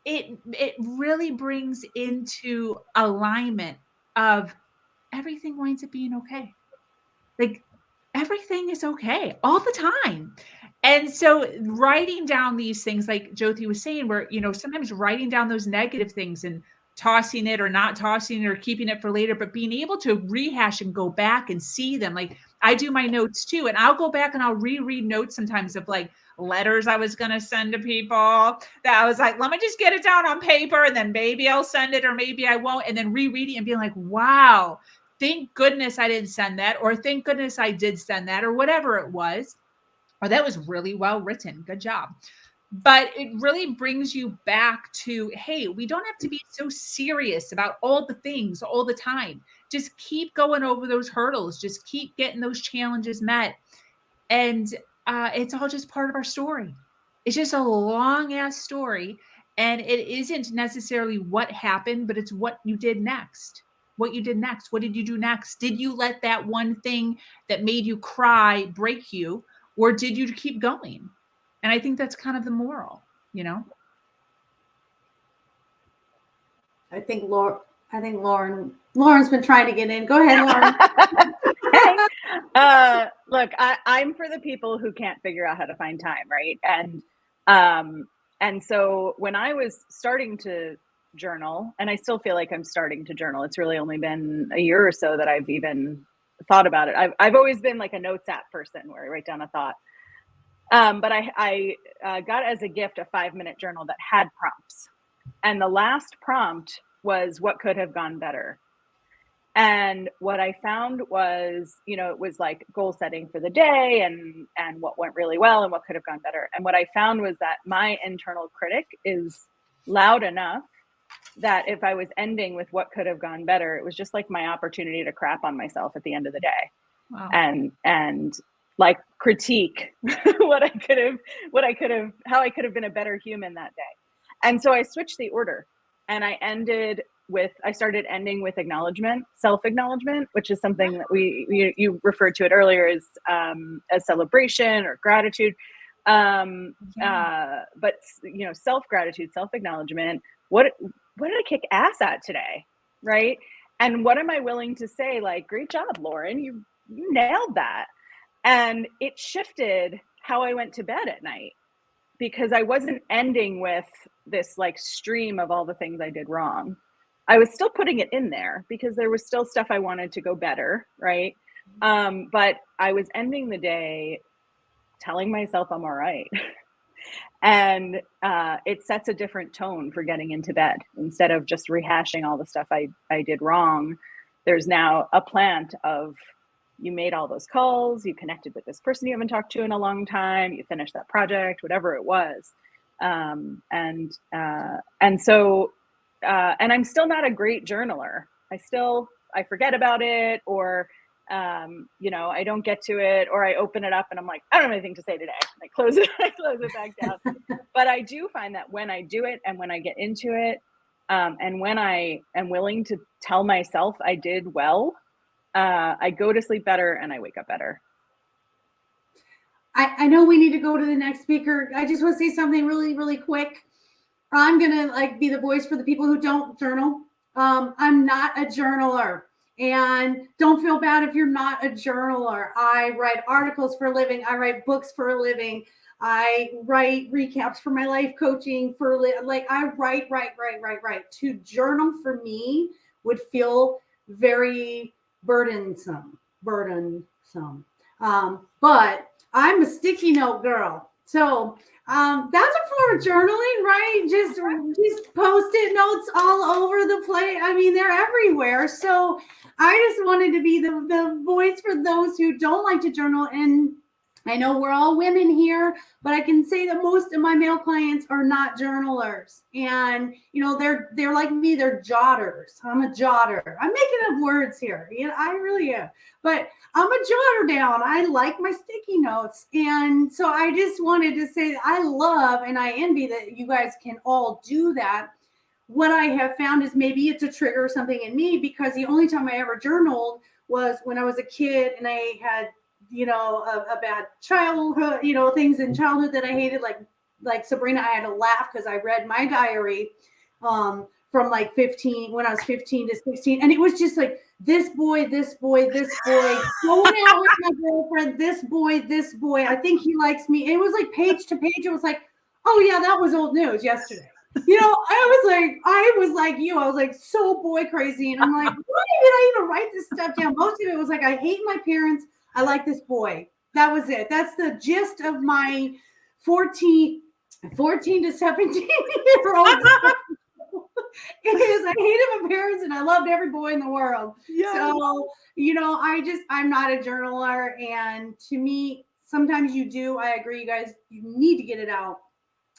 it really brings into alignment of everything winds up being okay. Like everything is okay all the time. And so writing down these things, like Jyoti was saying, where, sometimes writing down those negative things and tossing it or not tossing it or keeping it for later, but being able to rehash and go back and see them. Like I do my notes too. And I'll go back and I'll reread notes sometimes of like letters I was going to send to people that I was like, let me just get it down on paper and then maybe I'll send it or maybe I won't. And then rereading and being like, wow, thank goodness I didn't send that, or thank goodness I did send that, or whatever it was, or that was really well written. Good job. But it really brings you back to, hey, we don't have to be so serious about all the things all the time. Just keep going over those hurdles. Just keep getting those challenges met. And it's all just part of our story. It's just a long ass story. And it isn't necessarily what happened, but it's what you did next. What you did next. What did you do next? Did you let that one thing that made you cry break you, or did you keep going? And I think that's kind of the moral, I think Lauren's been trying to get in. Go ahead, Lauren. Look, I'm for the people who can't figure out how to find time, right? And so when I was starting to journal, and I still feel like I'm starting to journal, it's really only been a year or so that I've even thought about it. I've always been like a notes app person where I write down a thought. But I got as a gift a 5-minute journal that had prompts. And the last prompt was what could have gone better. And what I found was, it was like goal setting for the day and what went really well and what could have gone better. And what I found was that my internal critic is loud enough that if I was ending with what could have gone better, it was just like my opportunity to crap on myself at the end of the day. Wow. And like critique how I could have been a better human that day. And so I switched the order and I started ending with acknowledgement, self-acknowledgement, which is something that you referred to it earlier as celebration or gratitude. But self-gratitude, self-acknowledgement, what did I kick ass at today? Right. And what am I willing to say? Like, great job, Lauren, you nailed that. And it shifted how I went to bed at night, because I wasn't ending with this like stream of all the things I did wrong. I was still putting it in there because there was still stuff I wanted to go better. Right. But I was ending the day telling myself I'm all right. And it sets a different tone for getting into bed. Instead of just rehashing all the stuff I did wrong, there's now a plant of, you made all those calls, you connected with this person you haven't talked to in a long time, you finished that project, whatever it was. And I'm still not a great journaler. I forget about it, or I don't get to it, or I open it up and I'm like, I don't have anything to say today. I close it back down. But I do find that when I do it and when I get into it, and when I am willing to tell myself I did well, I go to sleep better and I wake up better. I know we need to go to the next speaker. I just want to say something really, really quick. I'm going to be the voice for the people who don't journal. I'm not a journaler. And don't feel bad if you're not a journaler. I write articles for a living. I write books for a living. I write recaps for my life coaching I write. To journal for me would feel very burdensome. But I'm a sticky note girl. So that's a form of journaling, right? Just Post-it notes all over the place. I mean, they're everywhere. So I just wanted to be the voice for those who don't like to journal. And I know we're all women here, but I can say that most of my male clients are not journalers. And, they're like me, they're jotters. I'm a jotter. I'm making up words here. I really am. But I'm a jotter down. I like my sticky notes. And so I just wanted to say that I love and I envy that you guys can all do that. What I have found is maybe it's a trigger or something in me, because the only time I ever journaled was when I was a kid and I had a bad childhood, things in childhood that I hated, like Sabrina. I had to laugh because I read my diary from like 15, when I was 15 to 16. And it was just like, this boy, going out with my girlfriend, this boy, I think he likes me. It was like page to page. It was like, oh yeah, that was old news yesterday. I was like you. I was like so boy crazy. And I'm like, why did I even write this stuff down? Most of it was like, I hate my parents. I like this boy. That was it. That's the gist of my 14 to 17-year-old. It is. I hated my parents and I loved every boy in the world. Yeah. So, I'm not a journaler. And to me, sometimes you do. I agree, you guys, you need to get it out.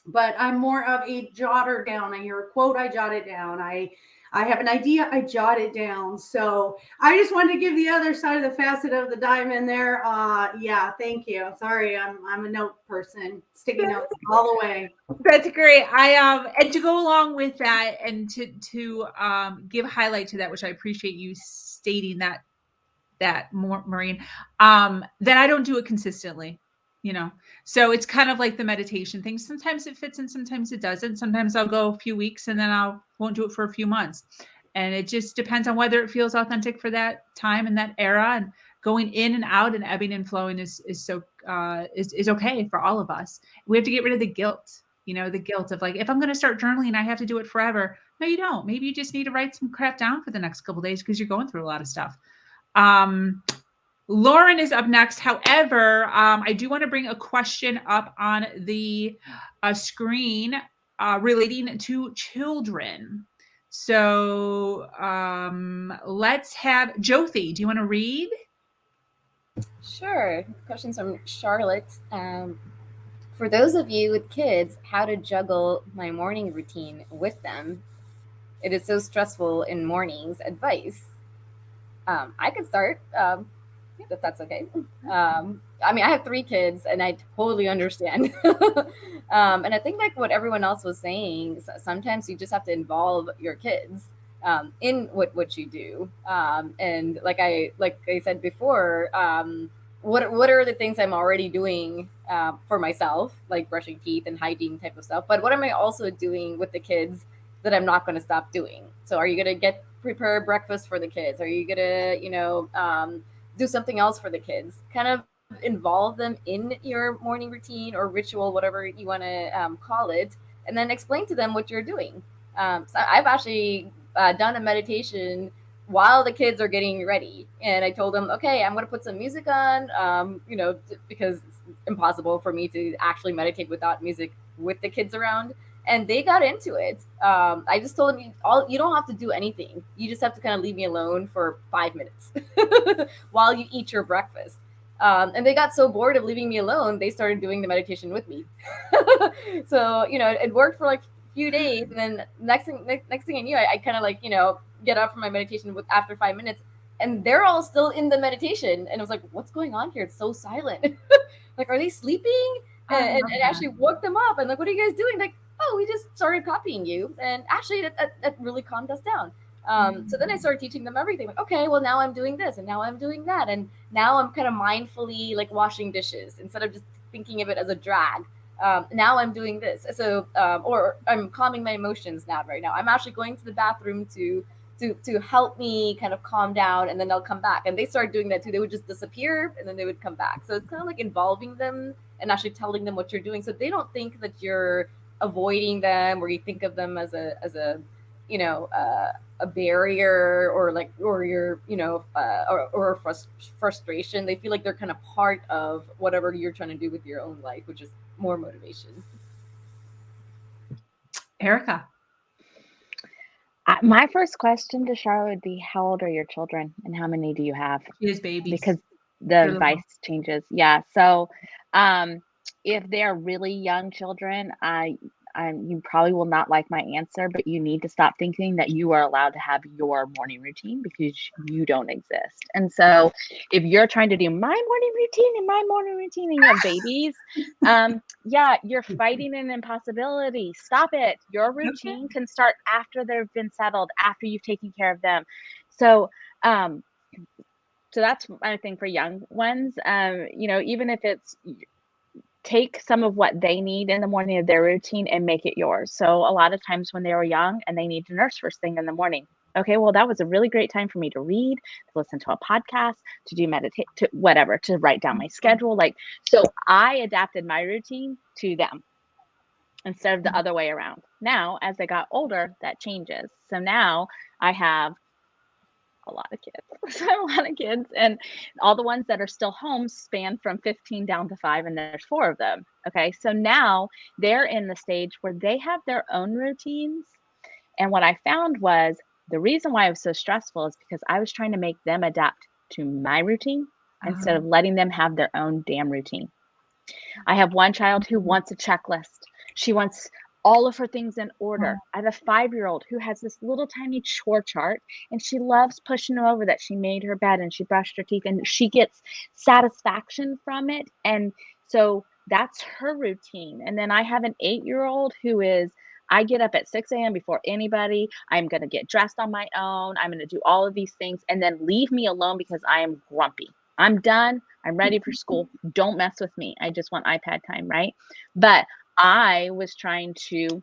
But I'm more of a jotter down. I hear a quote, I jot it down. I have an idea, I jot it down. So I just wanted to give the other side of the facet of the diamond there. Yeah, thank you. Sorry, I'm a note person. Sticky notes all the way. That's great. And to go along with that, and to give highlight to that, which I appreciate you stating that more, Maureen, that I don't do it consistently. So it's kind of like the meditation thing. Sometimes it fits and sometimes it doesn't. Sometimes I'll go a few weeks and then won't do it for a few months. And it just depends on whether it feels authentic for that time and that era. And going in and out and ebbing and flowing is okay for all of us. We have to get rid of the guilt, the guilt of like, if I'm going to start journaling, I have to do it forever. No, you don't. Maybe you just need to write some crap down for the next couple of days because you're going through a lot of stuff. Lauren is up next. However, I do want to bring a question up on the screen relating to children. So let's have Jyothi. Do you want to read? Sure. Questions from Charlotte. For those of you with kids, how to juggle my morning routine with them. It is so stressful in mornings. Advice. I could start, if that's okay. I mean, I have 3 kids, and I totally understand. And I think like what everyone else was saying, sometimes you just have to involve your kids in what you do. And like I said before, what are the things I'm already doing for myself, like brushing teeth and hygiene type of stuff. But what am I also doing with the kids that I'm not going to stop doing? So are you going to prepare breakfast for the kids? Are you going to, do something else for the kids? Kind of involve them in your morning routine or ritual, whatever you want to call it, and then explain to them what you're doing. So I've actually done a meditation while the kids are getting ready, and I told them, okay, I'm going to put some music on, because it's impossible for me to actually meditate without music with the kids around. And they got into it. I just told them, you don't have to do anything. You just have to kind of leave me alone for 5 minutes while you eat your breakfast. And they got so bored of leaving me alone, they started doing the meditation with me. So, it worked for like a few days. And then next thing I knew, I kind of like, get up from my meditation after 5 minutes, and they're all still in the meditation. And I was like, what's going on here? It's so silent. Like, are they sleeping? And actually woke them up and like, what are you guys doing? Like, oh, we just started copying you. And actually that really calmed us down. So then I started teaching them everything. Like, okay, well, now I'm doing this and now I'm doing that. And now I'm kind of mindfully like washing dishes instead of just thinking of it as a drag. Now I'm doing this. So, or I'm calming my emotions now right now. I'm actually going to the bathroom to help me kind of calm down, and then they'll come back. And they started doing that too. They would just disappear and then they would come back. So it's kind of like involving them and actually telling them what you're doing, so they don't think that you're avoiding them or you think of them as a a barrier or you're or a frustration. They feel like they're kind of part of whatever you're trying to do with your own life, which is more motivation. Erica. My first question to Charlotte would be, how old are your children and how many do you have? His babies. Because the advice changes. Yeah. So if they're really young children, you probably will not like my answer, but you need to stop thinking that you are allowed to have your morning routine, because you don't exist. And so if you're trying to do my morning routine and you have babies, you're fighting an impossibility. Stop it. Your routine can start after they've been settled, after you've taken care of them. So that's my thing for young ones. Even if it's, take some of what they need in the morning of their routine and make it yours. So a lot of times when they were young and they need to nurse first thing in the morning, okay, well, that was a really great time for me to read, to listen to a podcast, to do meditate, to whatever, to write down my schedule. So I adapted my routine to them instead of the other way around. Now, as they got older, that changes. So now I have a lot of kids. And all the ones that are still home span from 15 down to 5, and there's 4 of them. Okay. So now they're in the stage where they have their own routines. And what I found was the reason why it was so stressful is because I was trying to make them adapt to my routine instead of letting them have their own damn routine. I have one child who wants a checklist. She wants all of her things in order. I have a 5-year-old who has this little tiny chore chart, and she loves pushing over that she made her bed and she brushed her teeth, and she gets satisfaction from it. And so that's her routine. And then I have an 8-year-old who is, I get up at 6 a.m. before anybody. I'm going to get dressed on my own. I'm going to do all of these things and then leave me alone because I am grumpy. I'm done. I'm ready for school. Don't mess with me. I just want iPad time, right? But I was trying to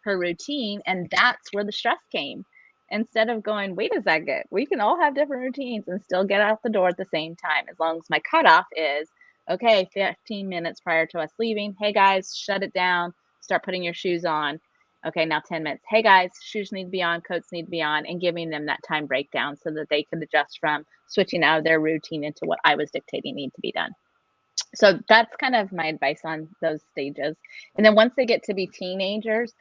her routine, and that's where the stress came. Instead of going, wait a second, we can all have different routines and still get out the door at the same time, as long as my cutoff is, okay, 15 minutes prior to us leaving, hey guys, shut it down, start putting your shoes on. Okay, now 10 minutes. Hey guys, shoes need to be on, coats need to be on, and giving them that time breakdown so that they could adjust from switching out of their routine into what I was dictating need to be done. So that's kind of my advice on those stages. And then once they get to be teenagers,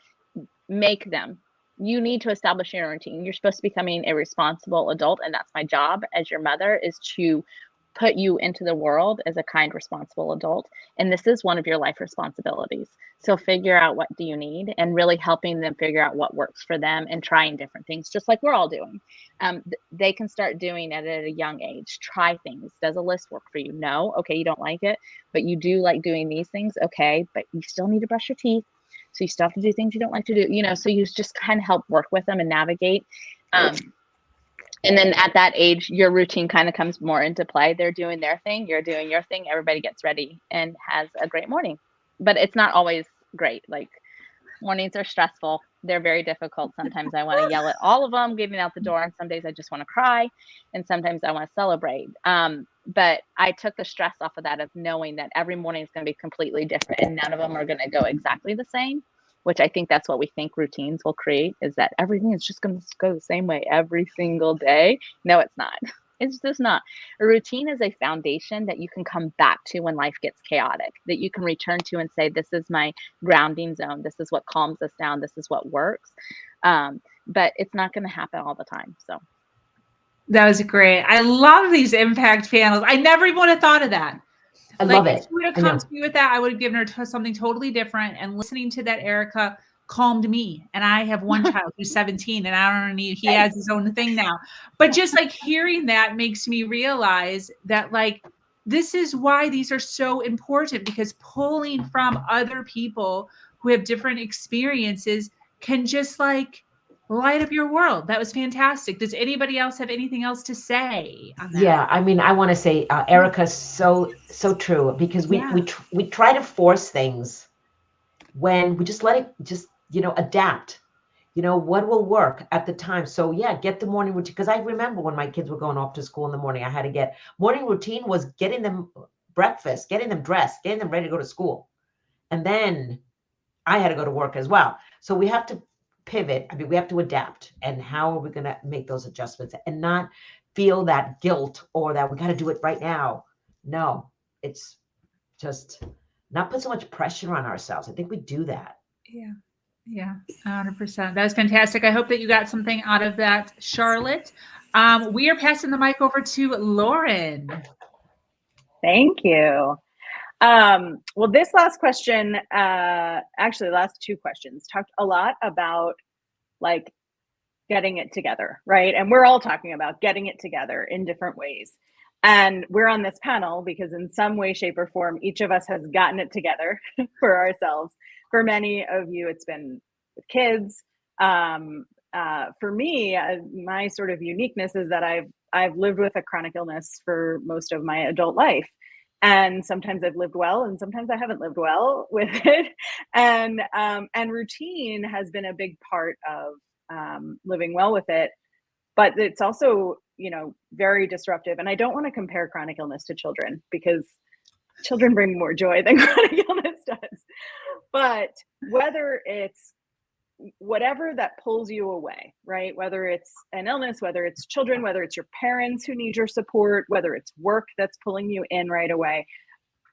make them. You need to establish your routine. You're supposed to be becoming a responsible adult, and that's my job as your mother, is to put you into the world as a kind, responsible adult. And this is one of your life responsibilities. So figure out what do you need, and really helping them figure out what works for them and trying different things, just like we're all doing. They can start doing it at a young age. Try things. Does a list work for you? No. Okay, you don't like it, but you do like doing these things. Okay, but you still need to brush your teeth. So you still have to do things you don't like to do, you know, so you just kind of help work with them and navigate. And then at that age, your routine kind of comes more into play. They're doing their thing, you're doing your thing, everybody gets ready and has a great morning. But it's not always great. Like, mornings are stressful. They're very difficult. Sometimes I want to yell at all of them getting out the door, and some days I just want to cry, and sometimes I want to celebrate. But I took the stress off of that, of knowing that every morning is going to be completely different and none of them are going to go exactly the same, which I think that's what we think routines will create, is that everything is just going to go the same way every single day. No, it's not. It's just not. A routine is a foundation that you can come back to when life gets chaotic, that you can return to and say, this is my grounding zone. This is what calms us down. This is what works. But it's not going to happen all the time. So that was great. I love these impact panels. I never even would have thought of that. I love it. If she would have come to me with that, I would have given her something totally different. And listening to that, Erica, calmed me. And I have one child who's 17, and I don't need, he has his own thing now. But just like hearing that makes me realize that, like, this is why these are so important, because pulling from other people who have different experiences can just like light up your world. That was fantastic. Does anybody else have anything else to say on that? Yeah, I mean, I want to say, Erica's so true, because we try to force things when we just let it just, adapt. What will work at the time. So yeah, get the morning routine. Because I remember when my kids were going off to school in the morning, I had to get morning routine was getting them breakfast, getting them dressed, getting them ready to go to school. And then I had to go to work as well. So we have to pivot. I mean, we have to adapt. And how are we going to make those adjustments and not feel that guilt or that we got to do it right now? No, it's just not put so much pressure on ourselves. I think we do that. Yeah. Yeah, 100%. That was fantastic. I hope that you got something out of that, Charlotte. We are passing the mic over to Lauren. Thank you. Well, this last question, actually, last two questions talked a lot about like getting it together, right? And we're all talking about getting it together in different ways. And we're on this panel because in some way, shape, or form, each of us has gotten it together for ourselves. For many of you, it's been with kids. For me, my sort of uniqueness is that I've lived with a chronic illness for most of my adult life. And sometimes I've lived well, and sometimes I haven't lived well with it. And routine has been a big part of living well with it. But it's also, very disruptive. And I don't want to compare chronic illness to children, because children bring more joy than chronic illness does. But whether it's whatever that pulls you away, right? Whether it's an illness, whether it's children, whether it's your parents who need your support, whether it's work that's pulling you in right away,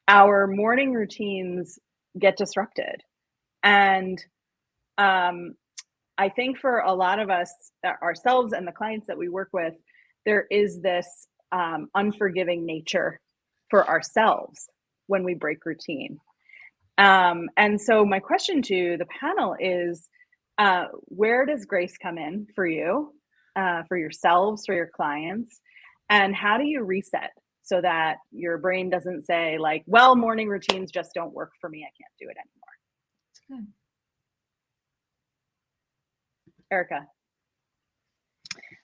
our morning routines get disrupted. And I think for a lot of us, ourselves and the clients that we work with, there is this unforgiving nature for ourselves when we break routine. And so my question to the panel is, where does grace come in for you, for yourselves, for your clients? And how do you reset so that your brain doesn't say like, well, morning routines just don't work for me, I can't do it anymore? That's good. Erica.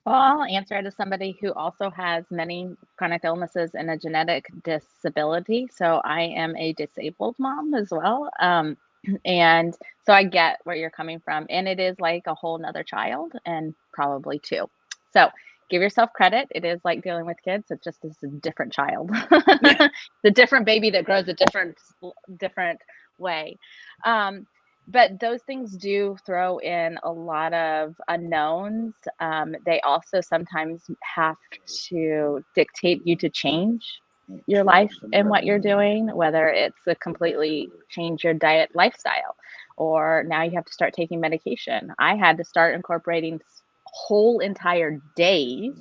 Well, I'll answer it as somebody who also has many chronic illnesses and a genetic disability. So I am a disabled mom as well. And so I get where you're coming from. And it is like a whole nother child, and probably two. So give yourself credit. It is like dealing with kids. It just is a different child. The different baby that grows a different way. But those things do throw in a lot of unknowns. They also sometimes have to dictate you to change your life and what you're doing, whether it's a completely change your diet lifestyle, or now you have to start taking medication. I had to start incorporating whole entire days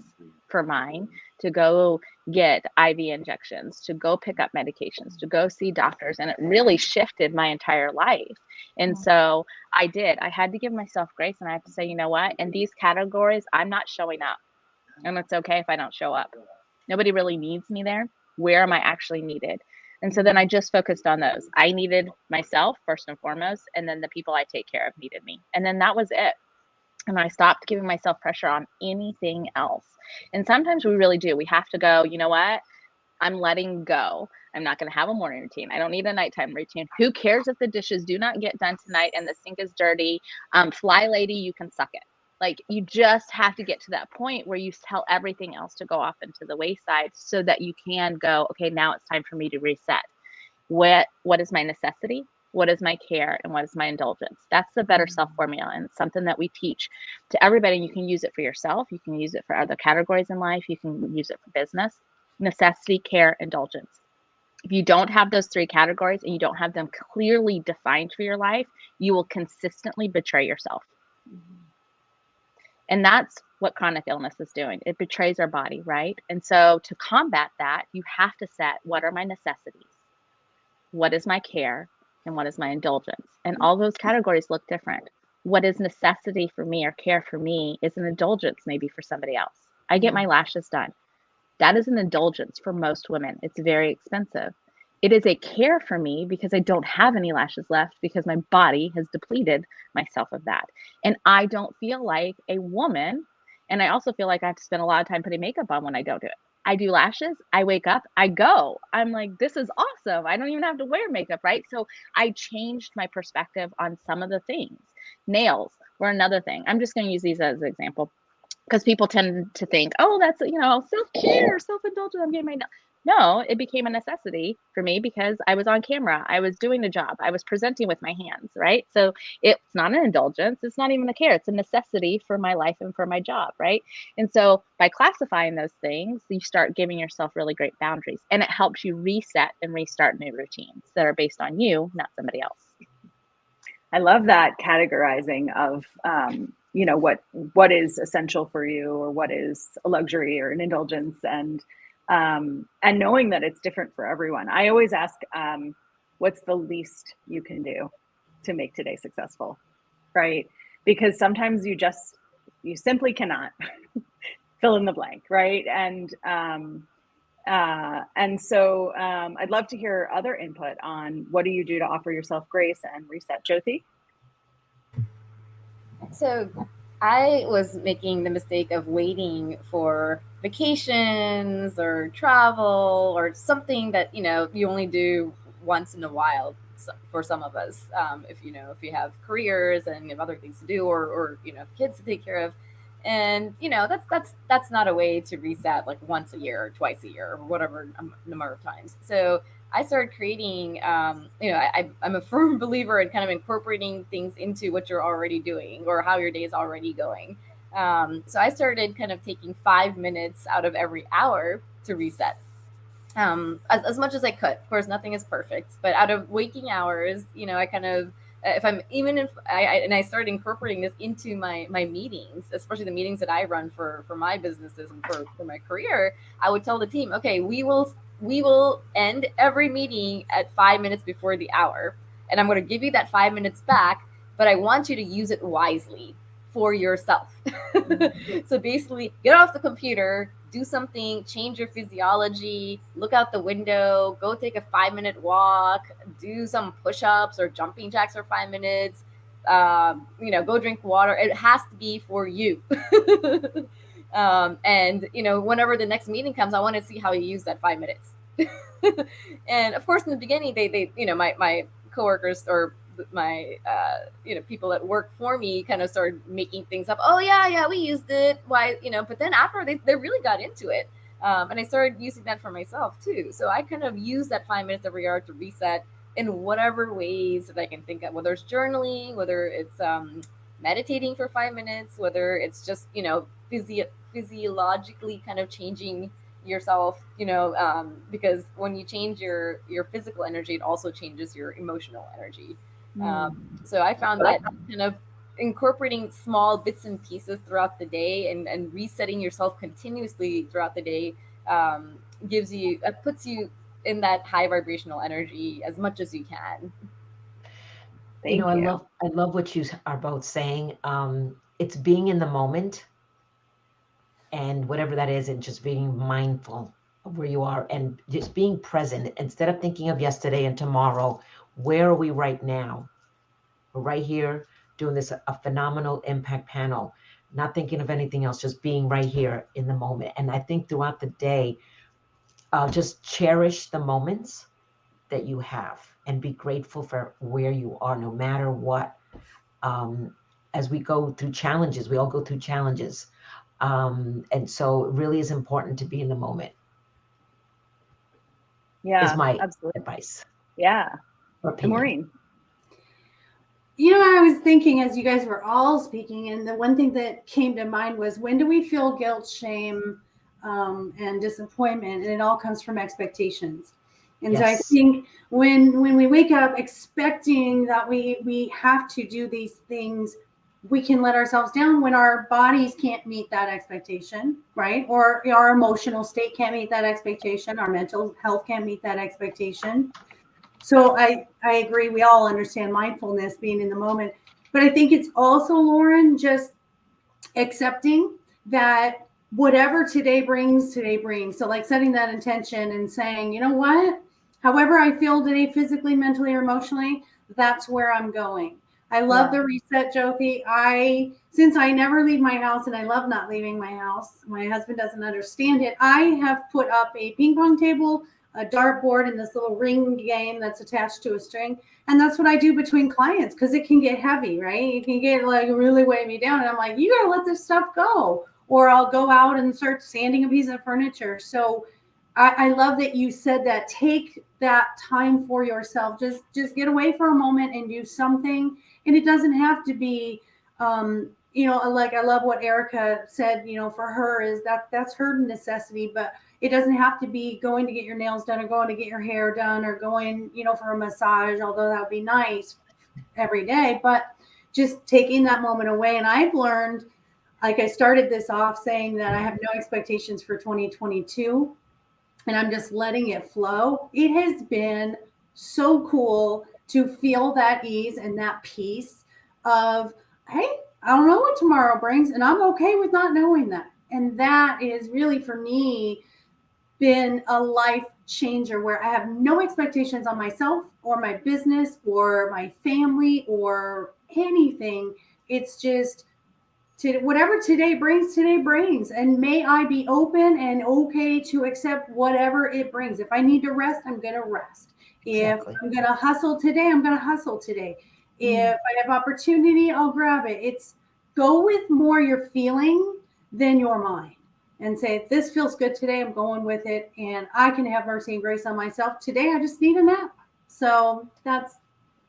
for mine to go get IV injections, to go pick up medications, to go see doctors. And it really shifted my entire life. And so I did. I had to give myself grace, and I have to say, you know what? In these categories, I'm not showing up. And it's okay if I don't show up. Nobody really needs me there. Where am I actually needed? And so then I just focused on those. I needed myself first and foremost, and then the people I take care of needed me. And then that was it. And I stopped giving myself pressure on anything else. And sometimes we really do. We have to go, you know what? I'm letting go. I'm not going to have a morning routine. I don't need a nighttime routine. Who cares if the dishes do not get done tonight and the sink is dirty? Fly lady, you can suck it. Like, you just have to get to that point where you tell everything else to go off into the wayside so that you can go, okay, now it's time for me to reset. What is my necessity? What is my care? And what is my indulgence? That's the better self formula, and it's something that we teach to everybody. You can use it for yourself. You can use it for other categories in life. You can use it for business. Necessity, care, indulgence. If you don't have those three categories and you don't have them clearly defined for your life, you will consistently betray yourself. And that's what chronic illness is doing. It betrays our body, right? And so to combat that, you have to set, what are my necessities? What is my care? And what is my indulgence? And all those categories look different. What is necessity for me or care for me is an indulgence maybe for somebody else. I get my lashes done. That is an indulgence for most women. It's very expensive. It is a care for me because I don't have any lashes left because my body has depleted myself of that. And I don't feel like a woman. And I also feel like I have to spend a lot of time putting makeup on when I don't do it. I do lashes, I wake up, I go. I'm like, this is awesome. I don't even have to wear makeup, right? So I changed my perspective on some of the things. Nails were another thing. I'm just going to use these as an example, because people tend to think, oh, that's, self-care, self-indulgence, I'm getting my nails. No, it became a necessity for me because I was on camera. I was doing a job. I was presenting with my hands, right? So it's not an indulgence. It's not even a care. It's a necessity for my life and for my job, right? And so by classifying those things, you start giving yourself really great boundaries, and it helps you reset and restart new routines that are based on you, not somebody else. I love that categorizing of, what is essential for you, or what is a luxury or an indulgence, and knowing that it's different for everyone. I always ask, what's the least you can do to make today successful, right? Because sometimes you simply cannot fill in the blank, right? And so I'd love to hear other input on what do you do to offer yourself grace and reset. Jyoti? So I was making the mistake of waiting for vacations or travel or something that, you only do once in a while for some of us. If you have careers and you have other things to do, or kids to take care of. And that's not a way to reset like once a year or twice a year or whatever number of times. So I started creating, I'm a firm believer in kind of incorporating things into what you're already doing or how your day is already going. So I started kind of taking 5 minutes out of every hour to reset. As much as I could. Of course, nothing is perfect, but out of waking hours, I kind of, if I'm even if I started incorporating this into my meetings, especially the meetings that I run for my businesses and for my career. I would tell the team, okay, we will end every meeting at 5 minutes before the hour, and I'm going to give you that 5 minutes back, but I want you to use it wisely for yourself. So basically, get off the computer, do something, change your physiology, look out the window, go take a 5 minute walk, do some push-ups or jumping jacks for 5 minutes, go drink water. It has to be for you. And whenever the next meeting comes, I want to see how you use that 5 minutes. And of course, in the beginning, they my coworkers or my people that work for me kind of started making things up. Oh yeah, we used it. Why, but then after they really got into it. And I started using that for myself too. So I kind of use that 5 minutes every hour to reset. in whatever ways that I can think of, whether it's journaling, whether it's meditating for 5 minutes, whether it's just, physiologically kind of changing yourself, because when you change your physical energy, it also changes your emotional energy. So I found that kind of incorporating small bits and pieces throughout the day and resetting yourself continuously throughout the day puts you in that high vibrational energy as much as you can. You know, Thank you. I love what you are both saying. It's being in the moment, and whatever that is, and just being mindful of where you are and just being present instead of thinking of yesterday and tomorrow. Where are we right now? We're right here doing this, a phenomenal impact panel, not thinking of anything else, just being right here in the moment. And I think throughout the day, just cherish the moments that you have and be grateful for where you are, no matter what. As we go through challenges, we all go through challenges. And so it really is important to be in the moment, Yeah, is my absolutely. advice Yeah. or And opinion. Maureen. I was thinking as you guys were all speaking, and the one thing that came to mind was, when do we feel guilt, shame, and disappointment? And it all comes from expectations. And so I Yes. think when we wake up expecting that we have to do these things, we can let ourselves down when our bodies can't meet that expectation, right? Or our emotional state can't meet that expectation. Our mental health can't meet that expectation. So I agree. We all understand mindfulness, being in the moment, but I think it's also, Lauren, just accepting that whatever today brings, today brings. So like setting that intention and saying, you know what, however I feel today, physically, mentally, or emotionally, that's where I'm going. I love the reset, Jyoti. Since I never leave my house, and I love not leaving my house, my husband doesn't understand it. I have put up a ping pong table, a dartboard, and this little ring game that's attached to a string. And that's what I do between clients, because it can get heavy, right? It can get like really weigh me down. And I'm like, you got to let this stuff go. Or I'll go out and start sanding a piece of furniture. So I love that you said that. Take that time for yourself. Just get away for a moment and do something. And it doesn't have to be, like I love what Erica said, for her is that's her necessity, but it doesn't have to be going to get your nails done or going to get your hair done or going, for a massage, although that would be nice every day, but just taking that moment away. And I've learned, like I started this off saying that I have no expectations for 2022 and I'm just letting it flow. It has been so cool to feel that ease and that peace of, hey, I don't know what tomorrow brings, and I'm okay with not knowing that. And that is really, for me, been a life changer, where I have no expectations on myself or my business or my family or anything. It's just whatever today brings, today brings. And may I be open and okay to accept whatever it brings. If I need to rest, I'm going to rest. Exactly. If I'm going to hustle today, I'm going to hustle today. If I have opportunity, I'll grab it. It's go with more your feeling than your mind, and say, if this feels good today, I'm going with it. And I can have mercy and grace on myself. Today, I just need a nap. So that's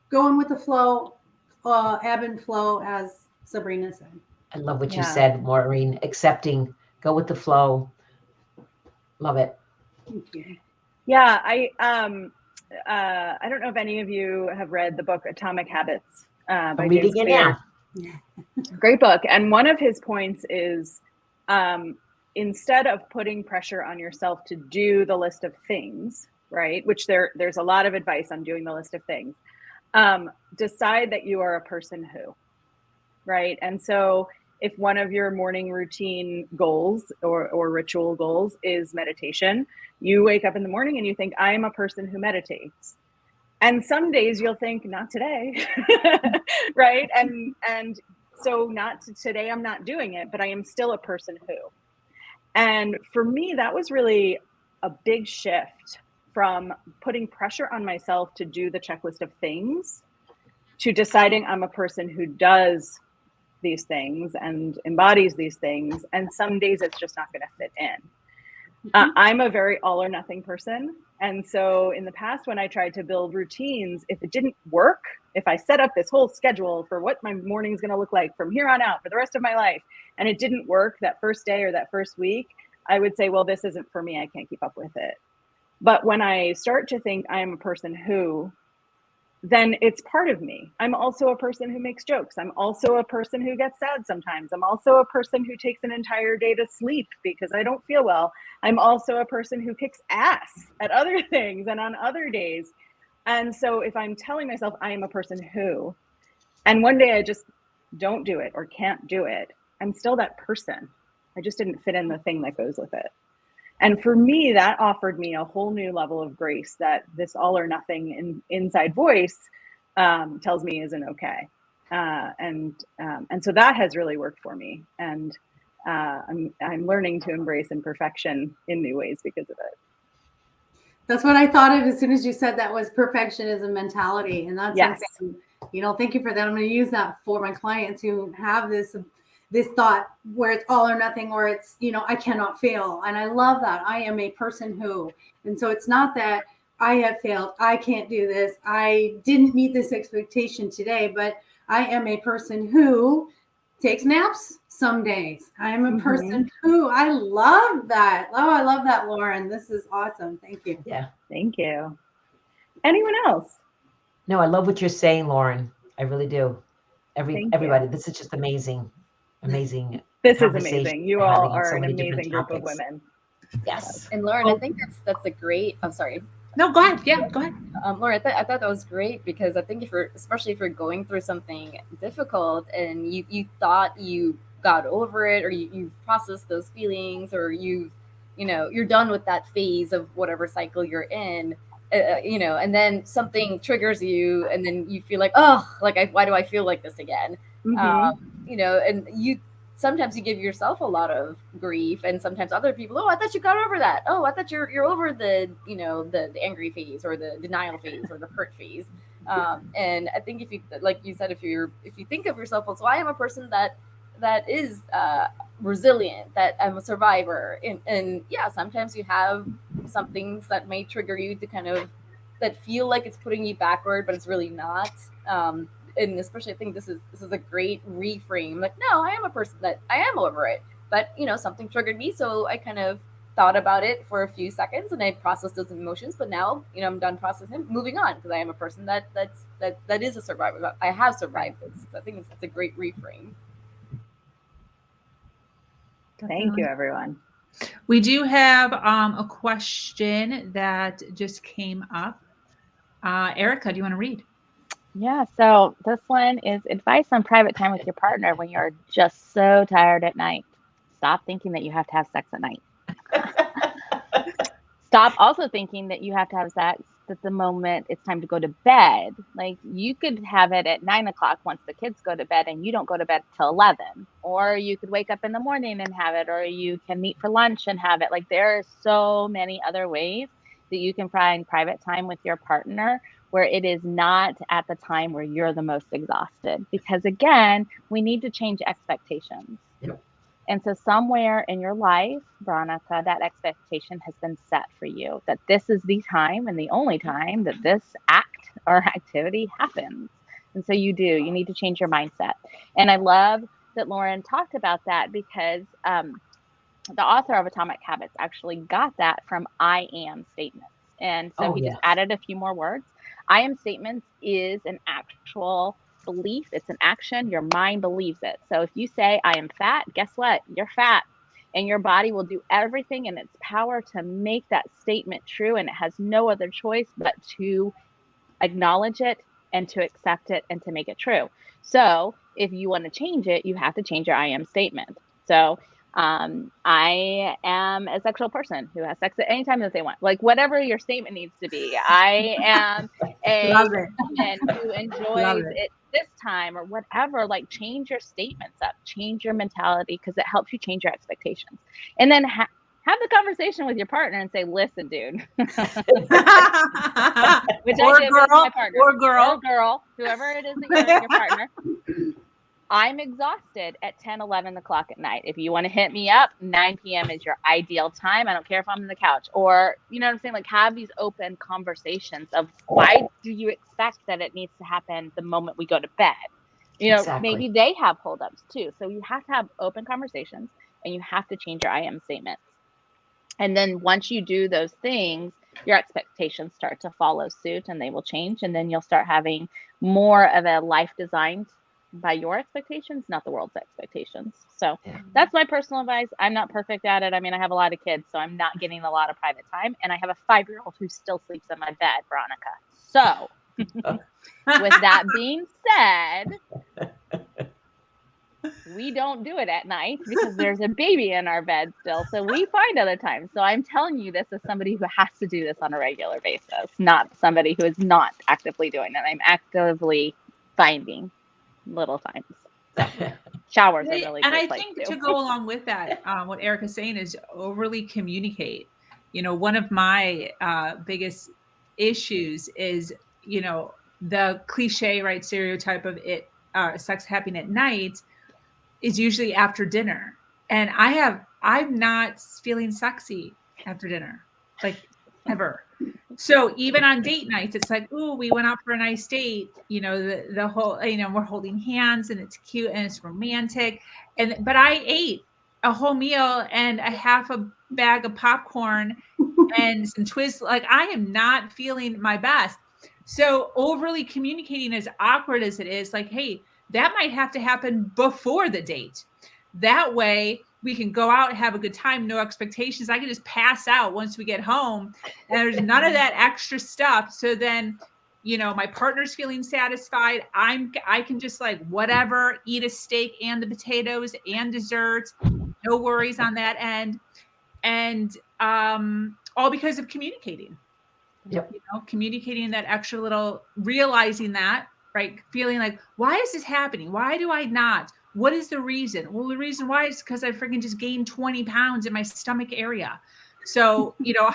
going with the flow, ebb and flow, as Sabrina said. I love what you Yeah. said, Maureen. Accepting, go with the flow. Love it. Thank you. Yeah, I don't know if any of you have read the book Atomic Habits by I'm reading James it Clear. now. Great book. And one of his points is, instead of putting pressure on yourself to do the list of things, right, which there's a lot of advice on doing the list of things, decide that you are a person who, right? And so if one of your morning routine goals or ritual goals is meditation, you wake up in the morning and you think, I am a person who meditates. And some days you'll think, not today, right? And so not today, I'm not doing it, but I am still a person who. And for me, that was really a big shift from putting pressure on myself to do the checklist of things to deciding I'm a person who does these things and embodies these things. And some days it's just not going to fit in. I'm a very all or nothing person. And so in the past, when I tried to build routines, if it didn't work, if I set up this whole schedule for what my morning is going to look like from here on out for the rest of my life, and it didn't work that first day or that first week, I would say, well, this isn't for me. I can't keep up with it. But when I start to think I am a person who, then it's part of me. I'm also a person who makes jokes. I'm also a person who gets sad sometimes. I'm also a person who takes an entire day to sleep because I don't feel well. I'm also a person who kicks ass at other things and on other days. And so if I'm telling myself I am a person who, and one day I just don't do it or can't do it, I'm still that person. I just didn't fit in the thing that goes with it. And for me, that offered me a whole new level of grace that this all or nothing inside voice tells me isn't okay. And so that has really worked for me. And I'm learning to embrace imperfection in new ways because of it. That's what I thought of as soon as you said that was perfectionism mentality. And that's Yes. something, thank you for that. I'm going to use that for my clients who have this thought where it's all or nothing, or it's, I cannot fail. And I love that. I am a person who, and so it's not that I have failed. I can't do this. I didn't meet this expectation today, but I am a person who takes naps some days. I'm a person who, I love that. Oh, I love that, Lauren. This is awesome. Thank you. Yeah. Thank you. Anyone else? No, I love what you're saying, Lauren. I really do. Thank Everybody, you. this is just amazing. Amazing. This is conversation amazing. You we're all having on are so an many different amazing group of topics. women. Yes. And Lauren, I think that's a great. I'm sorry. No, go ahead. Yeah, go ahead. Lauren, I thought that was great because I think especially if you're going through something difficult and you thought you got over it, or you've processed those feelings, or you're done with that phase of whatever cycle you're in, and then something triggers you, and then you feel like, oh, why do I feel like this again? And sometimes you give yourself a lot of grief, and sometimes other people, oh, I thought you got over that. Oh, I thought you're over the the angry phase, or the denial phase, or the hurt phase. And I think if you, like you said, if you think of yourself as, well, I am a person that is resilient, that I'm a survivor, and yeah, sometimes you have some things that may trigger you to kind of that feel like it's putting you backward, but it's really not. And especially, I think this is a great reframe. Like, no, I am a person that I am over it, but something triggered me, so I kind of thought about it for a few seconds and I processed those emotions. But now, I'm done processing, moving on, because I am a person that is a survivor. I have survived this. So I think it's a great reframe. Thank you, everyone. We do have a question that just came up. Erica, do you want to read? Yeah, so this one is advice on private time with your partner when you're just so tired at night. Stop thinking that you have to have sex at night. Stop also thinking that you have to have sex at the moment it's time to go to bed. Like, you could have it at 9 o'clock once the kids go to bed and you don't go to bed till 11. Or you could wake up in the morning and have it, or you can meet for lunch and have it. Like, there are so many other ways that you can find private time with your partner where it is not at the time where you're the most exhausted. Because again, we need to change expectations. Yep. And so somewhere in your life, Veronica, that expectation has been set for you, that this is the time and the only time that this act or activity happens. And so you need to change your mindset. And I love that Lauren talked about that, because the author of Atomic Habits actually got that from I am statements. And so he just added a few more words. I am statements is an actual belief. It's an action. Your mind believes it. So if you say, I am fat, guess what? You're fat. And your body will do everything in its power to make that statement true. And it has no other choice but to acknowledge it and to accept it and to make it true. So if you want to change it, you have to change your I am statement. So I am a sexual person who has sex at any time that they want. Like, whatever your statement needs to be. I am a woman who enjoys it this time, or whatever. Like, change your statements up, change your mentality, because it helps you change your expectations. And then have the conversation with your partner and say, listen, dude. Which or I did with my partner. or girl, whoever it is that you're your partner. I'm exhausted at 10, 11 o'clock at night. If you want to hit me up, 9 p.m. is your ideal time. I don't care if I'm on the couch, or, you know what I'm saying? Like, have these open conversations of why do you expect that it needs to happen the moment we go to bed? You know, Exactly. maybe they have holdups too. So you have to have open conversations, and you have to change your I am statements. And then once you do those things, your expectations start to follow suit, and they will change. And then you'll start having more of a life designed by your expectations, not the world's expectations. So Yeah. that's my personal advice. I'm not perfect at it. I mean, I have a lot of kids, so I'm not getting a lot of private time. And I have a 5-year-old who still sleeps in my bed, Veronica. So with that being said, we don't do it at night because there's a baby in our bed still. So we find other times. So I'm telling you this as somebody who has to do this on a regular basis, not somebody who is not actively doing it. I'm actively finding little times. So showers are really And great I place think too. to go along with that, what Erica's saying is overly communicate. You know, one of my biggest issues is, you know, the cliche, right, stereotype of it, sex happening at night is usually after dinner. And I'm not feeling sexy after dinner, like ever. So even on date nights, it's like, ooh, we went out for a nice date. You know, the whole, you know, we're holding hands and it's cute and it's romantic. But I ate a whole meal and a half a bag of popcorn and some twists. Like, I am not feeling my best. So overly communicating, as awkward as it is, like, hey, that might have to happen before the date. That way we can go out and have a good time, no expectations. I can just pass out once we get home, and there's none of that extra stuff. So then, you know, my partner's feeling satisfied. I can just, like, whatever, eat a steak and the potatoes and desserts. No worries on that end. And all because of communicating. Yep. You know, communicating that extra little, realizing that, right? Feeling like, why is this happening? Why do I not? What is the reason? Well, the reason why is because I freaking just gained 20 pounds in my stomach area. So, you know,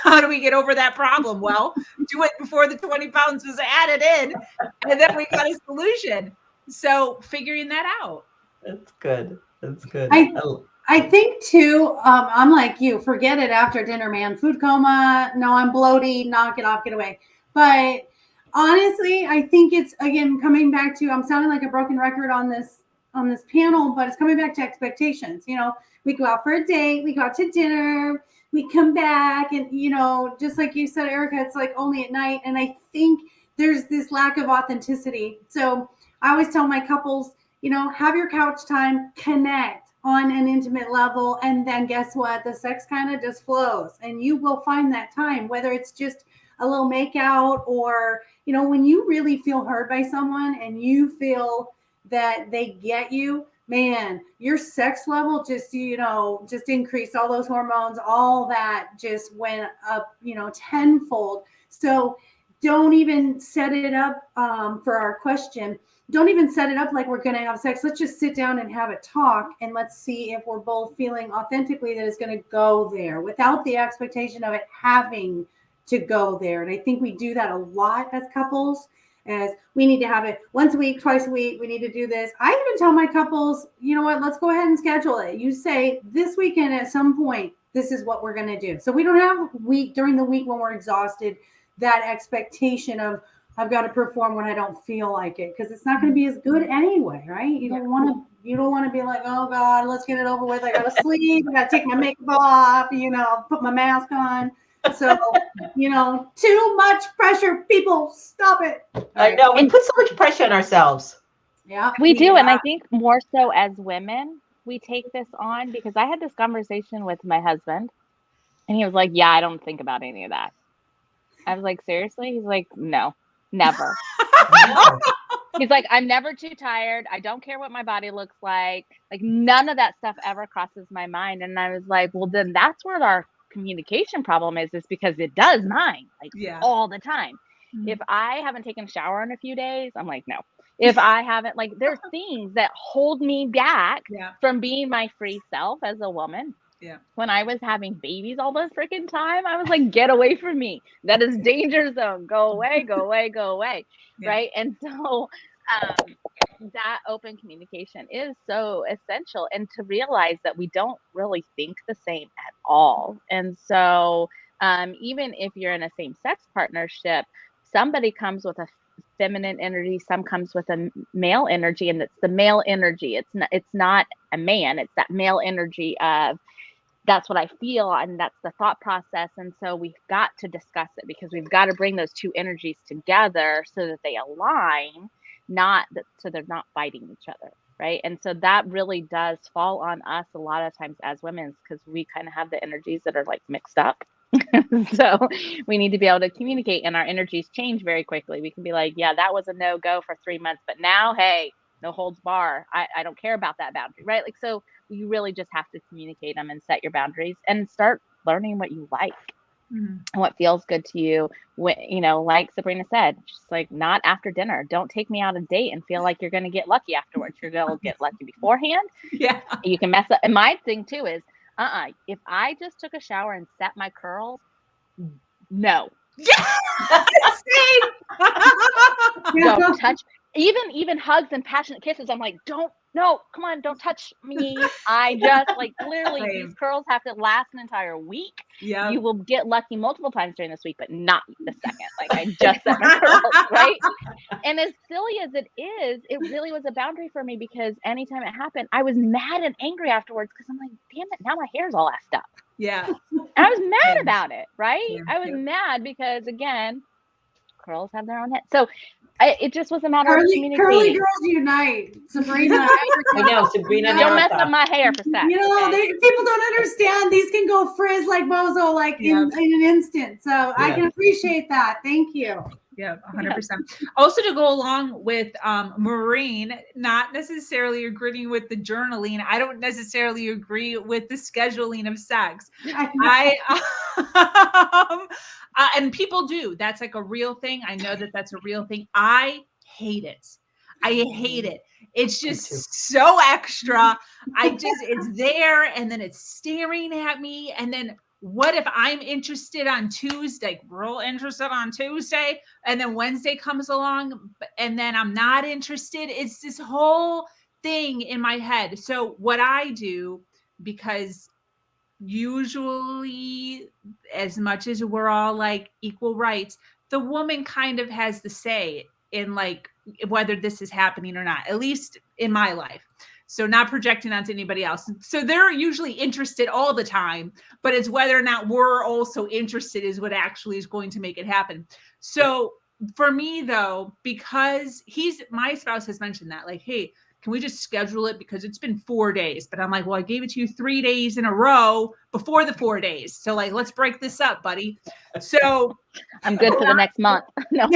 how do we get over that problem? Well, do it before the 20 pounds was added in, and then we got a solution. So figuring that out. That's good. That's good. I think too, I'm like you, forget it after dinner, man. Food coma, no, I'm bloated, knock it off, get away. But honestly, I think it's, again, coming back to, I'm sounding like a broken record on this panel, but it's coming back to expectations. You know, we go out for a date, we go out to dinner, we come back, and, you know, just like you said, Erica, it's like only at night. And I think there's this lack of authenticity. So I always tell my couples, you know, have your couch time, connect on an intimate level, and then guess what? The sex kind of just flows, and you will find that time, whether it's just a little make out, or, you know, when you really feel heard by someone and you feel that they get you, man, your sex level just, you know, just increased. All those hormones, all that just went up, you know, tenfold. So don't even set it up for our question. Don't even set it up like we're going to have sex. Let's just sit down and have a talk, and let's see if we're both feeling authentically that it's going to go there without the expectation of it having to go there. And I think we do that a lot as couples, as we need to have it once a week, twice a week. We need to do this. I even tell my couples, you know what, let's go ahead and schedule it. You say this weekend at some point, this is what we're going to do. So we don't have during the week when we're exhausted, that expectation of, I've got to perform when I don't feel like it, because it's not going to be as good anyway, right? You don't want to be like, oh God, let's get it over with. I got to sleep. I got to take my makeup off, you know, put my mask on. So, you know, too much pressure. People, stop it. I know, we put so much pressure on ourselves. Yeah, we do. And I think more so as women, we take this on, because I had this conversation with my husband, and he was like, yeah, I don't think about any of that. I was like, seriously? He's like, no, never. No. He's like, I'm never too tired. I don't care what my body looks like. Like, none of that stuff ever crosses my mind. And I was like, well, then that's where our communication problem is because it does mine, like, all the time. Mm-hmm. If I haven't taken a shower in a few days, I'm like, no. If I haven't, like, there's things that hold me back from being my free self as a woman. Yeah. When I was having babies all the freaking time, I was like, get away from me. That is danger zone. Go away, go away, go away. Yeah. Right. And so that open communication is so essential, and to realize that we don't really think the same at all. And so even if you're in a same-sex partnership, somebody comes with a feminine energy, some comes with a male energy, and it's the male energy. It's not a man, it's that male energy of that's what I feel and that's the thought process. And so we've got to discuss it, because we've got to bring those two energies together so that they align, so they're not fighting each other. Right. And so that really does fall on us a lot of times as women, because we kind of have the energies that are like mixed up. So we need to be able to communicate, and our energies change very quickly. We can be like, yeah, that was a no-go for 3 months, but now, hey, no holds bar. I don't care about that boundary. Right. Like, so you really just have to communicate them and set your boundaries and start learning what you like and what feels good to you. When, like Sabrina said, just like, not after dinner. Don't take me out on a date and feel like you're going to get lucky afterwards. You're going to get lucky beforehand. Yeah. You can mess up. And my thing too is, if I just took a shower and set my curls, no. Yeah. Don't touch. Even hugs and passionate kisses, I'm like, no, come on, don't touch me. I just like, literally, these curls have to last an entire week. Yeah. You will get lucky multiple times during this week, but not the second. Like, I just set my curls, right? And as silly as it is, it really was a boundary for me, because anytime it happened, I was mad and angry afterwards, because I'm like, damn it, now my hair's all effed up. Yeah. And I was mad about it, right? Yeah. I was mad because, again, curls have their own head. So it just was a matter of communicating. Curly girls unite, Sabrina. I know, Sabrina. Don't mess up my hair for sex. People don't understand. These can go frizz like bozo, like in an instant. So I can appreciate that. Thank you. Yeah, 100%. Also, to go along with Maureen, not necessarily agreeing with the journaling. I don't necessarily agree with the scheduling of sex. And people do. That's like a real thing. I know that that's a real thing. I hate it. It's just so extra. It's there, and then it's staring at me. And then what if I'm interested on Tuesday, real interested on Tuesday, and then Wednesday comes along and then I'm not interested? It's this whole thing in my head. So what I do, because usually, as much as we're all like equal rights, the woman kind of has the say in like whether this is happening or not, at least in my life. So not projecting onto anybody else. So they're usually interested all the time, but it's whether or not we're also interested is what actually is going to make it happen. So for me though, because my spouse has mentioned that, like, hey, can we just schedule it, because it's been 4 days? But I'm like, well, I gave it to you 3 days in a row before the 4 days. So like, let's break this up, buddy. So I'm good for the next month. No.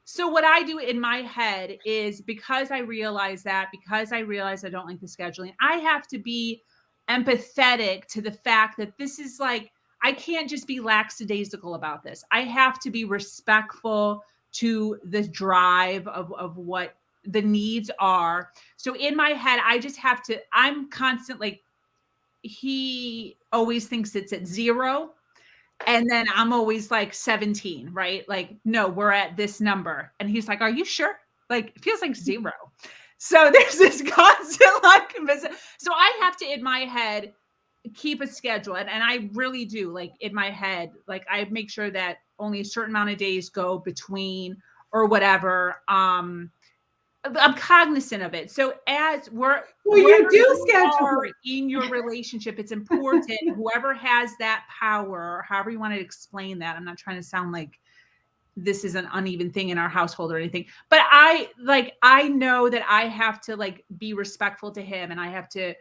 So what I do in my head is, because I realize I don't like the scheduling, I have to be empathetic to the fact that this is like, I can't just be lackadaisical about this. I have to be respectful to the drive of what the needs are. So in my head, I just have to, I'm constantly, he always thinks it's at 0. And then I'm always like 17, right? Like, no, we're at this number. And he's like, are you sure? Like, it feels like 0. So there's this constant like, so I have to, in my head, keep a schedule. And I really do, like, in my head, like, I make sure that only a certain amount of days go between or whatever. I'm cognizant of it. So as you do schedule in your relationship, it's important. Whoever has that power, or however you want to explain that. I'm not trying to sound like this is an uneven thing in our household or anything, but I know that I have to like be respectful to him, and I have to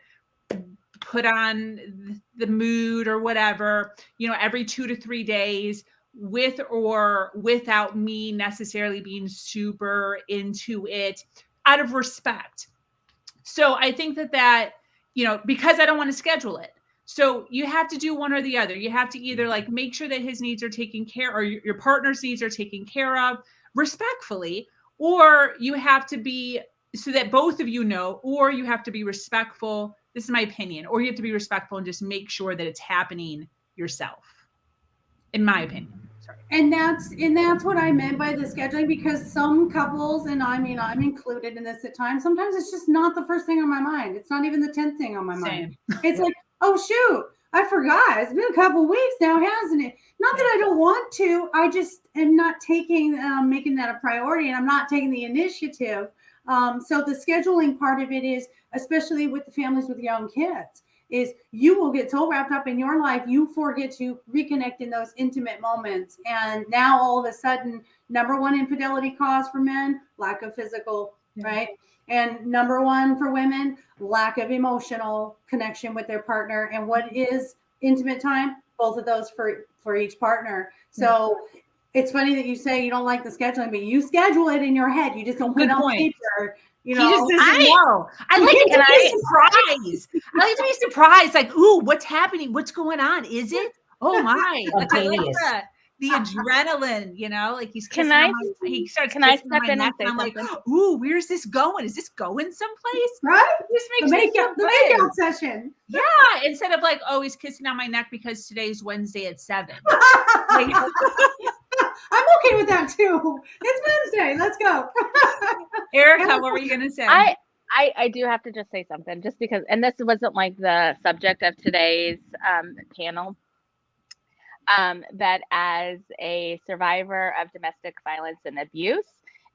put on the mood or whatever, every 2 to 3 days, with or without me necessarily being super into it, out of respect. So I think that, because I don't want to schedule it. So you have to do one or the other. You have to either like make sure that his needs are taken care, or your partner's needs are taken care of respectfully, or you have to be, so that both of you know, or you have to be respectful. This is my opinion. Or you have to be respectful and just make sure that it's happening yourself, in my opinion. So And that's what I meant by the scheduling, because some couples, and I mean I'm included in this at times, sometimes it's just not the first thing on my mind. It's not even the 10th thing on my mind. It's like, oh shoot, I forgot. It's been a couple weeks now, hasn't it? Not that I don't want to, I just am not taking making that a priority, and I'm not taking the initiative. So the scheduling part of it is, especially with the families with young kids, is you will get so wrapped up in your life, you forget to reconnect in those intimate moments. And now all of a sudden, number one infidelity cause for men, lack of physical, right? And number one for women, lack of emotional connection with their partner. And what is intimate time? Both of those for each partner. So it's funny that you say you don't like the scheduling, but you schedule it in your head. You just don't put it on paper. You know, he just doesn't know. I like to be surprised. I like to be surprised. Like, ooh, what's happening? What's going on? Is it? Oh my! Like, I like that. The adrenaline, you know, like he's kissing he starts kissing my neck, and I'm like, ooh, where's this going? Is this going someplace? Right? This makes the makeout session. Yeah, instead of like, oh, he's kissing on my neck because today's Wednesday at 7. Like, I'm okay with that too. It's Wednesday. Let's go. Erica, what were you going to say? I do have to just say something, just because, and this wasn't like the subject of today's panel, that as a survivor of domestic violence and abuse,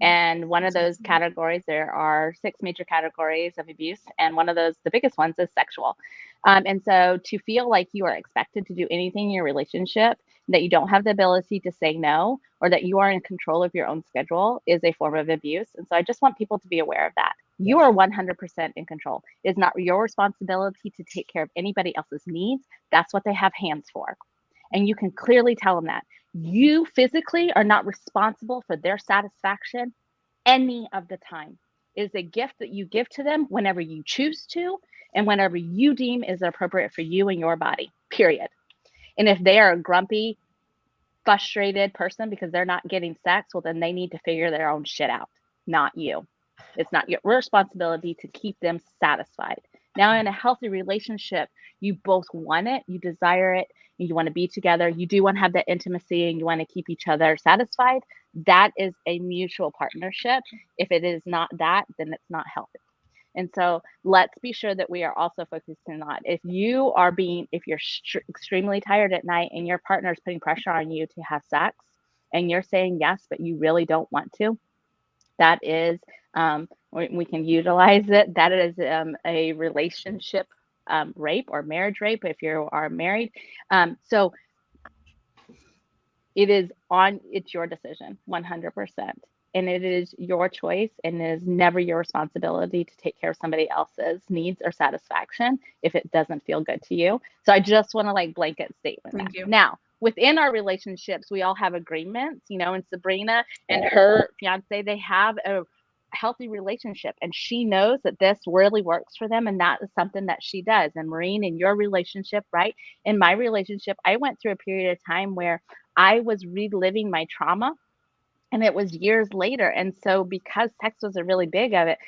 and one of those categories, there are 6 major categories of abuse, and one of those, the biggest ones, is sexual. And so to feel like you are expected to do anything in your relationship, that you don't have the ability to say no, or that you are in control of your own schedule, is a form of abuse. And so I just want people to be aware of that. You are 100% in control. It is not your responsibility to take care of anybody else's needs. That's what they have hands for. And you can clearly tell them that. You physically are not responsible for their satisfaction any of the time. It is a gift that you give to them whenever you choose to, and whenever you deem is appropriate for you and your body, period. And if they are a grumpy, frustrated person because they're not getting sex, well, then they need to figure their own shit out, not you. It's not your responsibility to keep them satisfied. Now, in a healthy relationship, you both want it, you desire it, and you want to be together. You do want to have that intimacy, and you want to keep each other satisfied. That is a mutual partnership. If it is not that, then it's not healthy. And so let's be sure that we are also focusing on, if you're extremely tired at night and your partner is putting pressure on you to have sex, and you're saying yes, but you really don't want to, that is, we can utilize it. That is a relationship rape or marriage rape if you are married. So it's your decision, 100%. And it is your choice, and it is never your responsibility to take care of somebody else's needs or satisfaction if it doesn't feel good to you. So I just want to like blanket statement that. Now, within our relationships, we all have agreements, you know, and Sabrina and her fiance, they have a healthy relationship, and she knows that this really works for them, and that is something that she does. And Maureen, in your relationship, right? In my relationship, I went through a period of time where I was reliving my trauma, and it was years later. And so because sex was a really big of it,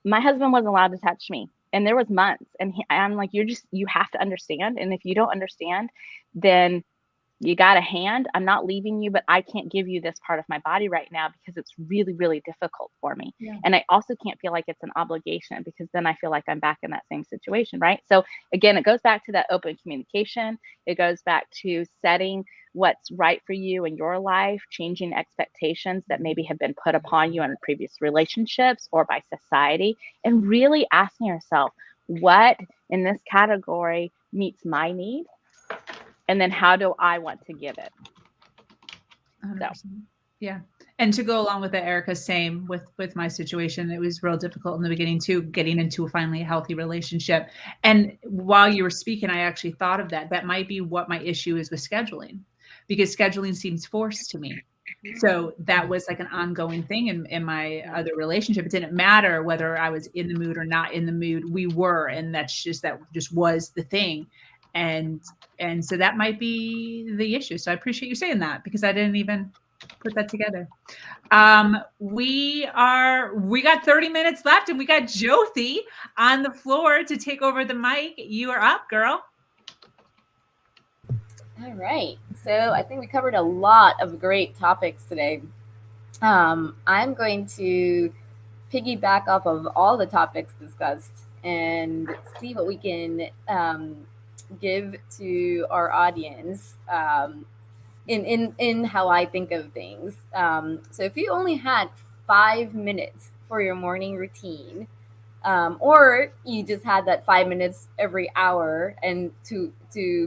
my husband wasn't allowed to touch me. And there was months, and I'm like, you have to understand. And if you don't understand, then you got a hand. I'm not leaving you, but I can't give you this part of my body right now because it's really, really difficult for me. Yeah. And I also can't feel like it's an obligation, because then I feel like I'm back in that same situation, right? So again, it goes back to that open communication. It goes back to setting what's right for you in your life, changing expectations that maybe have been put upon you in previous relationships or by society, and really asking yourself, what in this category meets my need? And then how do I want to give it? 100%. So. Yeah. And to go along with that, Erica, same with my situation. It was real difficult in the beginning too, getting into finally a healthy relationship. And while you were speaking, I actually thought of that. That might be what my issue is with scheduling, because scheduling seems forced to me. So that was like an ongoing thing in my other relationship. It didn't matter whether I was in the mood or not in the mood. We were, and that just was the thing. And so that might be the issue. So I appreciate you saying that, because I didn't even put that together. We got 30 minutes left, and we got Jyoti on the floor to take over the mic. You are up, girl. All right. So I think we covered a lot of great topics today. I'm going to piggyback off of all the topics discussed and see what we can give to our audience in how I think of things. So if you only had 5 minutes for your morning routine, or you just had that 5 minutes every hour, and to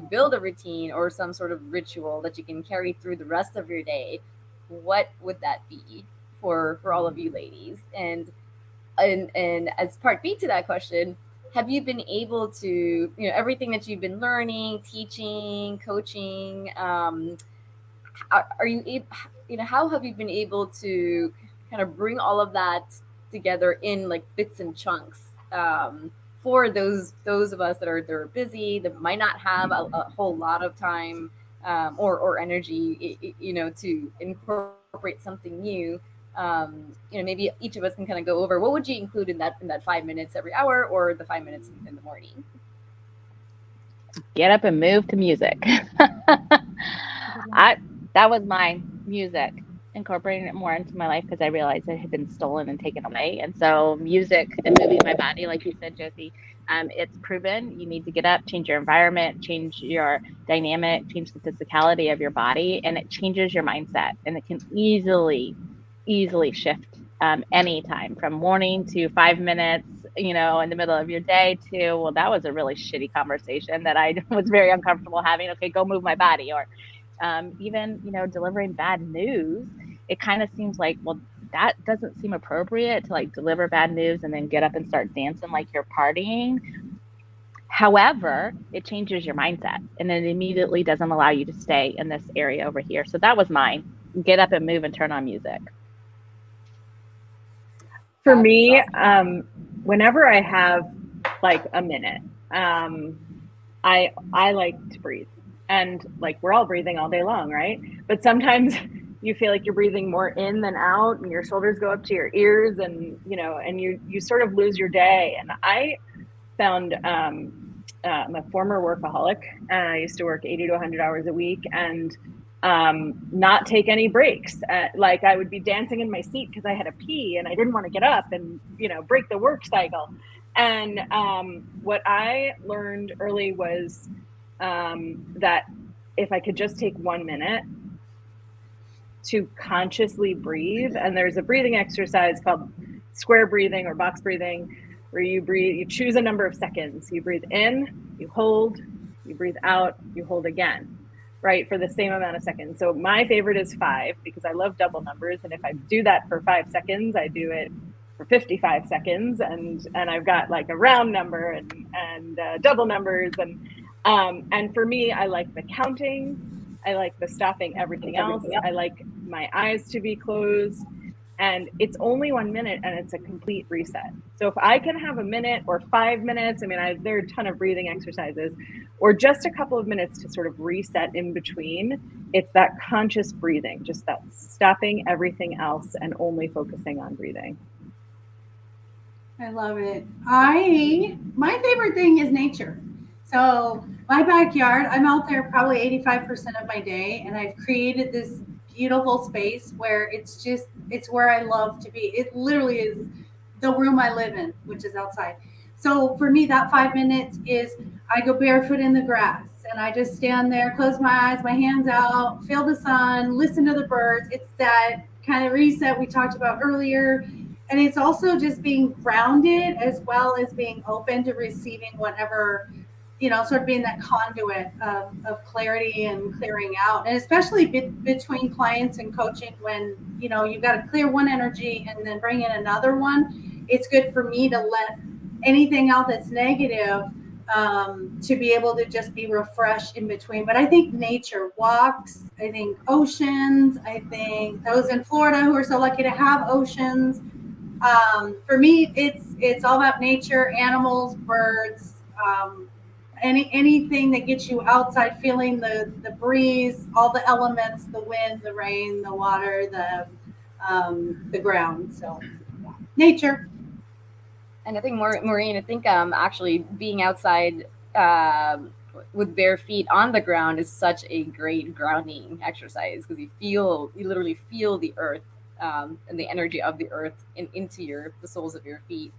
build a routine or some sort of ritual that you can carry through the rest of your day, what would that be for all of you ladies? And as part B to that question, have you been able to, everything that you've been learning, teaching, coaching, are you able, how have you been able to kind of bring all of that together in like bits and chunks, for those of us that are busy, that might not have a whole lot of time, or energy, to incorporate something new. Maybe each of us can kind of go over what would you include in that 5 minutes every hour, or the 5 minutes in the morning. Get up and move to music. That was mine, music, incorporating it more into my life because I realized it had been stolen and taken away. And so music and moving my body, like you said, Josie, it's proven. You need to get up, change your environment, change your dynamic, change the physicality of your body, and it changes your mindset. And it can easily shift anytime, from morning to 5 minutes, in the middle of your day, to, well, that was a really shitty conversation that I was very uncomfortable having. Okay, go move my body. Or even, delivering bad news. It kind of seems like, well, that doesn't seem appropriate to like deliver bad news and then get up and start dancing like you're partying. However, it changes your mindset, and it immediately doesn't allow you to stay in this area over here. So that was mine. Get up and move and turn on music. For me, whenever I have like a minute, I like to breathe. And like, we're all breathing all day long, right? But sometimes you feel like you're breathing more in than out, and your shoulders go up to your ears, and and you sort of lose your day. And I found I'm a former workaholic. I used to work 80 to 100 hours a week, and not take any breaks. Like, I would be dancing in my seat because I had a pee and I didn't want to get up and break the work cycle. And what I learned early was that if I could just take 1 minute to consciously breathe, and there's a breathing exercise called square breathing or box breathing, where you breathe, you choose a number of seconds. You breathe in, you hold, you breathe out, you hold again, right, for the same amount of seconds. So my favorite is 5, because I love double numbers. And if I do that for 5 seconds, I do it for 55 seconds. And I've got like a round number and double numbers. And for me, I like the counting. I like the stopping everything else. I like my eyes to be closed. And it's only 1 minute, and it's a complete reset. So if I can have a minute or 5 minutes, there are a ton of breathing exercises, or just a couple of minutes to sort of reset in between, it's that conscious breathing, just that stopping everything else and only focusing on breathing. I love it. My favorite thing is nature. So my backyard, I'm out there probably 85% of my day, and I've created this beautiful space where it's where I love to be. It literally is the room I live in, which is outside. So for me, that 5 minutes is I go barefoot in the grass, and I just stand there, close my eyes, my hands out, feel the sun, listen to the birds. It's that kind of reset we talked about earlier. And it's also just being grounded, as well as being open to receiving whatever, sort of being that conduit of clarity and clearing out. And especially between clients and coaching, when, you've got to clear one energy and then bring in another one. It's good for me to let anything out that's negative, to be able to just be refreshed in between. But I think nature, walks, I think oceans, I think those in Florida who are so lucky to have oceans. For me, it's all about nature, animals, birds, anything that gets you outside, feeling the breeze, all the elements, the wind, the rain, the water, the ground. So yeah. Nature. And I think Maureen, actually being outside with bare feet on the ground is such a great grounding exercise, because you literally feel the earth, and the energy of the earth into the soles of your feet,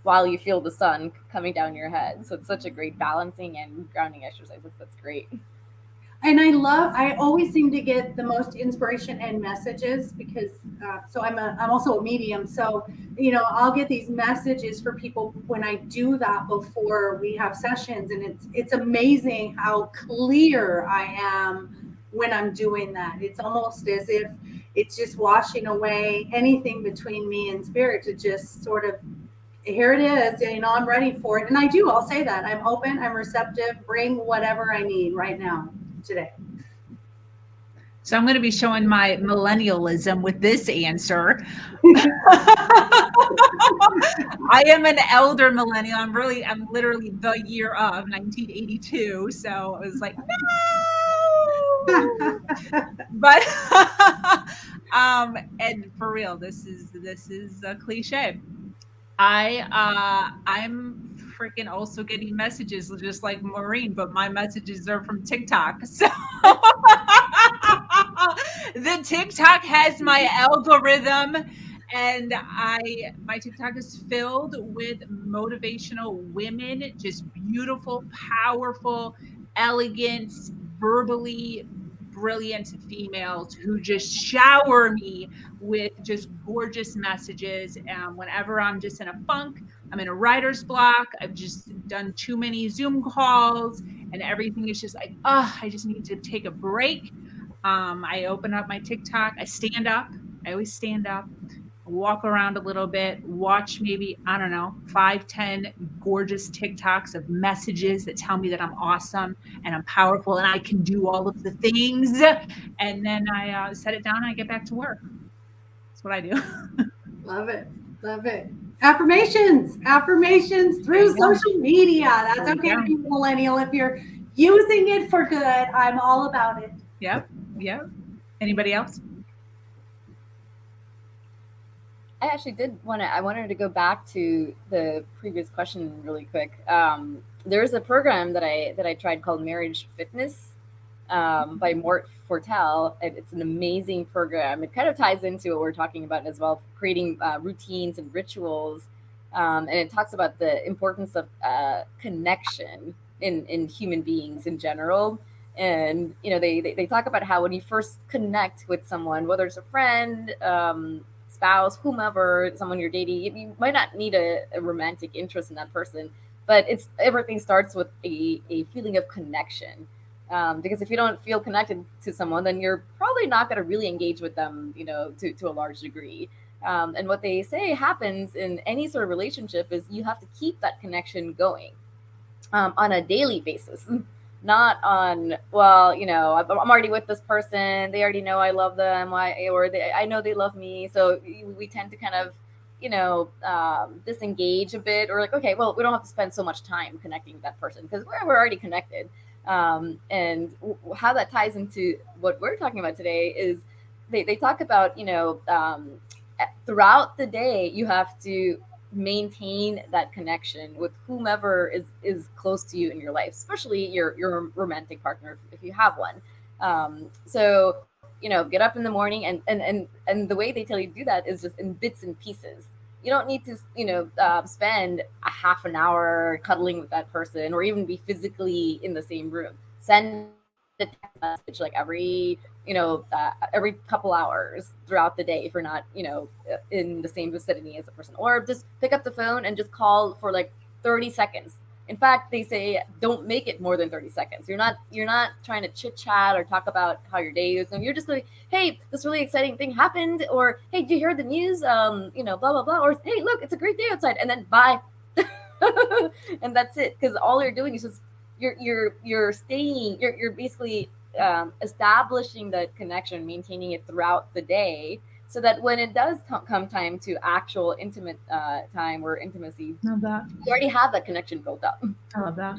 while you feel the sun coming down your head. So it's such a great balancing and grounding exercise. That's great. And I always seem to get the most inspiration and messages because, so I'm also a medium. So, I'll get these messages for people when I do that before we have sessions. And it's amazing how clear I am when I'm doing that. It's almost as if it's just washing away anything between me and spirit to just sort of, here it is, I'm ready for it. And I'll say that I'm open, I'm receptive, bring whatever I need right now today. So I'm going to be showing my millennialism with this answer. I am an elder millennial. I'm literally the year of 1982. So I was like, no. But and for real, this is a cliche. I'm freaking also getting messages just like Maureen, but my messages are from TikTok. So the TikTok has my algorithm, and my TikTok is filled with motivational women, just beautiful, powerful, elegant, verbally brilliant females who just shower me with just gorgeous messages. Whenever I'm just in a funk, I'm in a writer's block, I've just done too many Zoom calls, and everything is just like, I just need to take a break. I open up my TikTok, I stand up, I always stand up, walk around a little bit, watch maybe, I don't know, 5-10 gorgeous TikToks of messages that tell me that I'm awesome and I'm powerful and I can do all of the things. And then I set it down and I get back to work. That's what I do. Love it. Love it. Affirmations through social media. That's okay, millennial. If you're using it for good, I'm all about it. Yep. Anybody else? I actually I wanted to go back to the previous question really quick. There's a program that I tried called Marriage Fitness, by Mort Fortel. It's an amazing program. It kind of ties into what we're talking about as well, creating routines and rituals. And it talks about the importance of connection in human beings in general. And, they talk about how when you first connect with someone, whether it's a friend, spouse, whomever, someone you're dating, you might not need a romantic interest in that person, but everything starts with a feeling of connection. Because if you don't feel connected to someone, then you're probably not going to really engage with them, to a large degree. And what they say happens in any sort of relationship is you have to keep that connection going on a daily basis. Not on, well, I'm already with this person. They already know I love them. I know they love me. So we tend to kind of, disengage a bit, or like, okay, well, we don't have to spend so much time connecting with that person because we're already connected. And how that ties into what we're talking about today is they talk about, throughout the day, you have to maintain that connection with whomever is close to you in your life, especially your romantic partner if you have one. So get up in the morning, and the way they tell you to do that is just in bits and pieces. You don't need to spend a half an hour cuddling with that person or even be physically in the same room. Send a text message like every couple hours throughout the day if you're not in the same vicinity as a person, or just pick up the phone and just call for like 30 seconds. In fact, they say don't make it more than 30 seconds. You're not trying to chit chat or talk about how your day is. And you're just like, hey, this really exciting thing happened, or hey, did you hear the news? Blah blah blah, or hey, look, it's a great day outside, and then bye. And that's it, because all you're doing is just you're basically establishing that connection, maintaining it throughout the day, so that when it does come time to actual intimate time or intimacy, Love that. you already have that connection built up. I love that.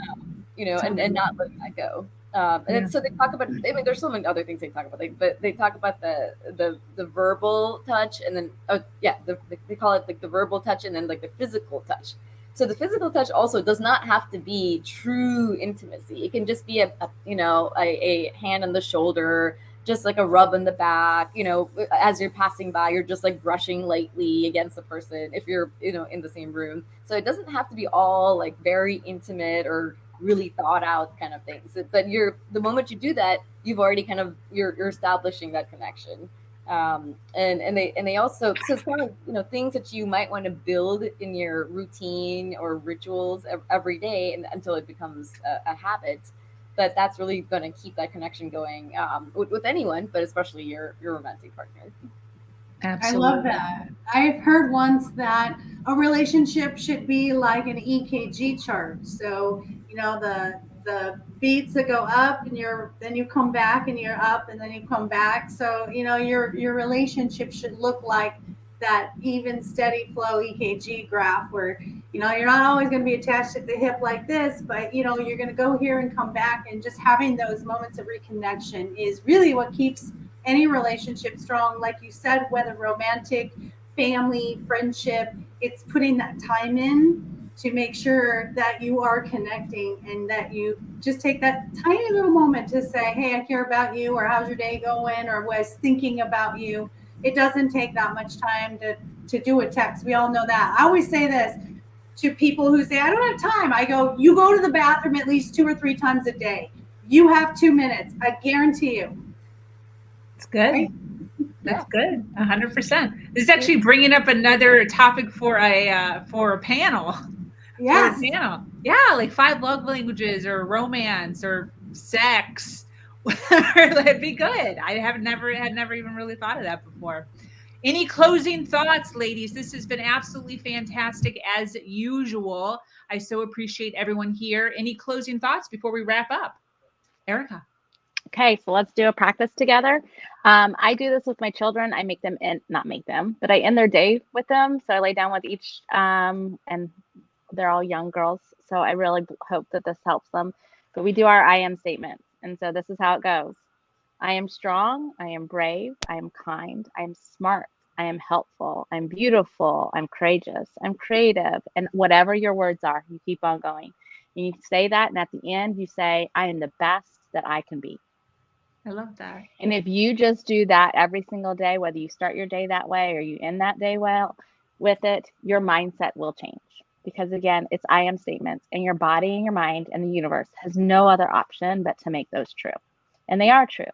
And not letting that go. And then, so they talk about, there's so many other things they talk about, but they talk about the verbal touch, and then they call it like the verbal touch, and then like the physical touch. So the physical touch also does not have to be true intimacy. It can just be a hand on the shoulder, just like a rub in the back, as you're passing by, you're just like brushing lightly against the person if you're, in the same room. So it doesn't have to be all like very intimate or really thought out kind of things. But the moment you do that, you've already kind of, you're establishing that connection. And they also, so it's kind of, things that you might want to build in your routine or rituals every day until it becomes a habit. But that's really going to keep that connection going with anyone, but especially your romantic partner. Absolutely. I love that. I've heard once that a relationship should be like an EKG chart. So, the beats that go up and then you come back and you're up and then you come back. So, your relationship should look like that even steady flow EKG graph where, you're not always going to be attached at the hip like this, but you're going to go here and come back, and just having those moments of reconnection is really what keeps any relationship strong. Like you said, whether romantic, family, friendship, it's putting that time in to make sure that you are connecting and that you just take that tiny little moment to say, hey, I care about you, or how's your day going, or was thinking about you. It doesn't take that much time to do a text. We all know that. I always say this to people who say, I don't have time. I go, you go to the bathroom at least 2 or 3 times a day. You have 2 minutes. I guarantee you. It's good. Right? That's good. 100%. This is actually bringing up another topic for a panel. Yes. For a panel. Yeah, like 5 love languages or romance or sex. That'd be good. I had never even really thought of that before. Any closing thoughts, ladies? This has been absolutely fantastic as usual. I so appreciate everyone here. Any closing thoughts before we wrap up? Erica. Okay, so let's do a practice together. I do this with my children. I make them not make them, but I end their day with them. So I lay down with each, and they're all young girls. So I really hope that this helps them. But we do our I am statements. And so this is how it goes. I am strong. I am brave. I am kind. I am smart. I am helpful. I'm beautiful. I'm courageous. I'm creative. And whatever your words are, you keep on going. And you say that. And at the end, you say, I am the best that I can be. I love that. And if you just do that every single day, whether you start your day that way or you end that day well with it, your mindset will change. Because again, it's I am statements, and your body and your mind and the universe has no other option but to make those true. And they are true.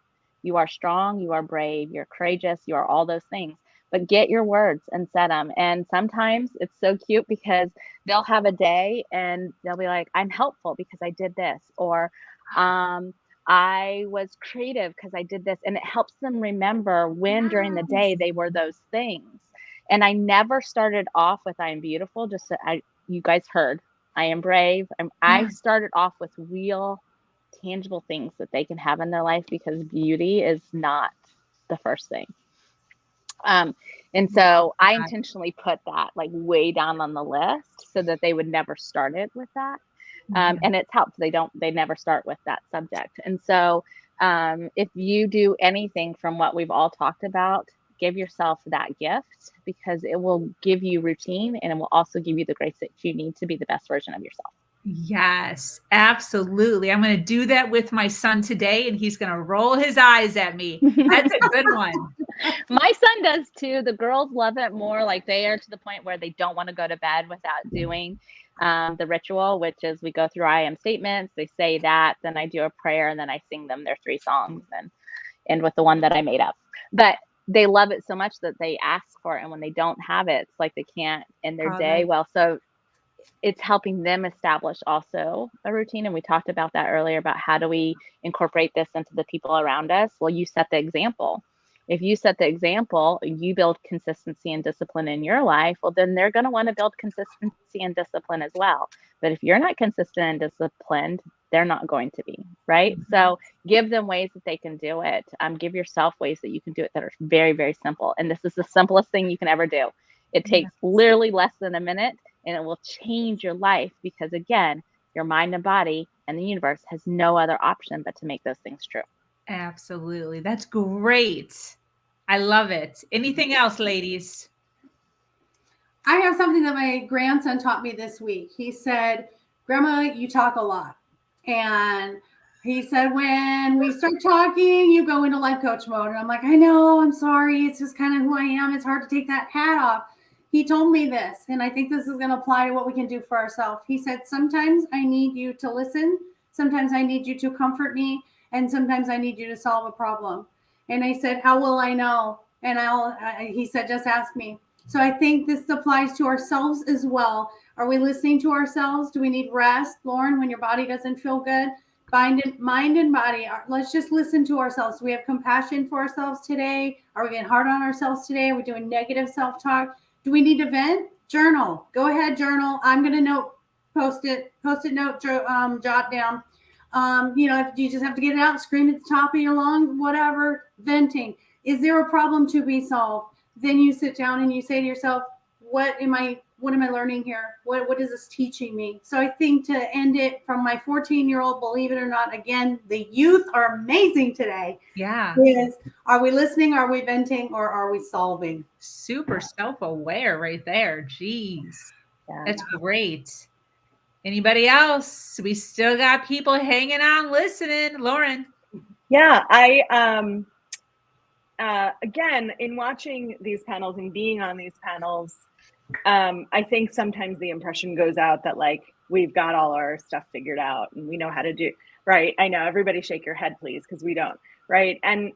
You are strong, you are brave, you're courageous, you are all those things. But get your words and set them. And sometimes it's so cute because they'll have a day and they'll be like, I'm helpful because I did this, or I was creative because I did this. And it helps them remember when during the day they were those things. And I never started off with I am beautiful, just so you guys heard I am brave. I started off with real tangible things that they can have in their life, because beauty is not the first thing. And so I intentionally put that like way down on the list so that they would never start it with that. And it's helped. They never start with that subject. And so if you do anything from what we've all talked about, give yourself that gift, because it will give you routine, and it will also give you the grace that you need to be the best version of yourself. Yes, absolutely. I'm going to do that with my son today, and he's going to roll his eyes at me. That's a good one. My son does too. The girls love it more. Like, they are to the point where they don't want to go to bed without doing the ritual, which is we go through I am statements. They say that, then I do a prayer, and then I sing them their 3 songs and end with the one that I made up. But they love it so much that they ask for it. And when they don't have it, it's like they can't end their day well. So it's helping them establish also a routine. And we talked about that earlier, about how do we incorporate this into the people around us? Well, you set the example. If you set the example, you build consistency and discipline in your life, well, then they're going to want to build consistency and discipline as well. But if you're not consistent and disciplined, they're not going to be, right? So give them ways that they can do it. Give yourself ways that you can do it that are very, very simple. And this is the simplest thing you can ever do. It takes literally less than a minute, and it will change your life, because again, your mind and body and the universe has no other option but to make those things true. Absolutely. That's great. I love it. Anything else, ladies? I have something that my grandson taught me this week. He said, Grandma, you talk a lot. And he said, when we start talking, you go into life coach mode. And I'm like, I know, I'm sorry. It's just kind of who I am. It's hard to take that hat off. He told me this, and I think this is going to apply to what we can do for ourselves. He said, sometimes I need you to listen. Sometimes I need you to comfort me. And sometimes I need you to solve a problem. And I said, how will I know? And he said, just ask me. So I think this applies to ourselves as well. Are we listening to ourselves? Do we need rest? Lauren, when your body doesn't feel good, mind and body. Let's just listen to ourselves. Do we have compassion for ourselves today? Are we getting hard on ourselves today? Are we doing negative self-talk? Do we need to vent? Journal. Go ahead, journal. I'm going to post-it note, jot down. If you just have to get it out, scream at the top of your lungs, whatever, venting. Is there a problem to be solved? Then you sit down and you say to yourself, what am I learning here? What is this teaching me? So I think to end it from my 14-year-old, believe it or not, again, the youth are amazing today. Yeah. Is, are we listening? Are we venting? Or are we solving? Super self-aware right there. Jeez. Yeah. That's great. Anybody else? We still got people hanging on, listening. Lauren. Yeah, again, in watching these panels and being on these panels, I think sometimes the impression goes out that like we've got all our stuff figured out and we know how to do, right? I know, everybody shake your head, please, because we don't, right? And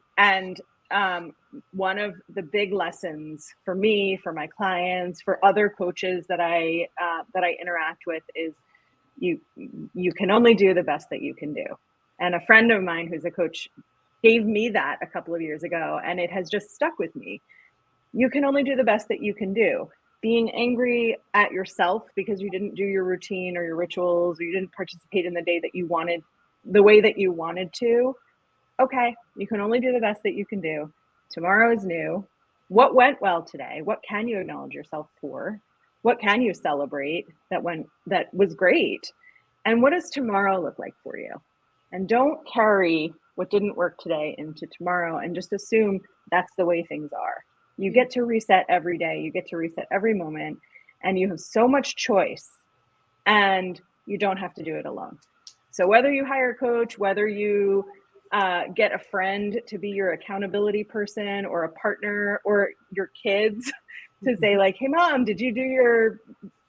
one of the big lessons for me, for my clients, for other coaches that I interact with is you can only do the best that you can do. And a friend of mine who's a coach gave me that a couple of years ago, and it has just stuck with me. You can only do the best that you can do. Being angry at yourself because you didn't do your routine or your rituals, or you didn't participate in the day that you wanted, the way that you wanted to. Okay, you can only do the best that you can do. Tomorrow is new. What went well today? What can you acknowledge yourself for? What can you celebrate that was great? And what does tomorrow look like for you? And don't carry what didn't work today into tomorrow and just assume that's the way things are. You get to reset every day. You get to reset every moment, and you have so much choice, and you don't have to do it alone. So whether you hire a coach, whether you get a friend to be your accountability person, or a partner, or your kids to say like, hey mom, did you do your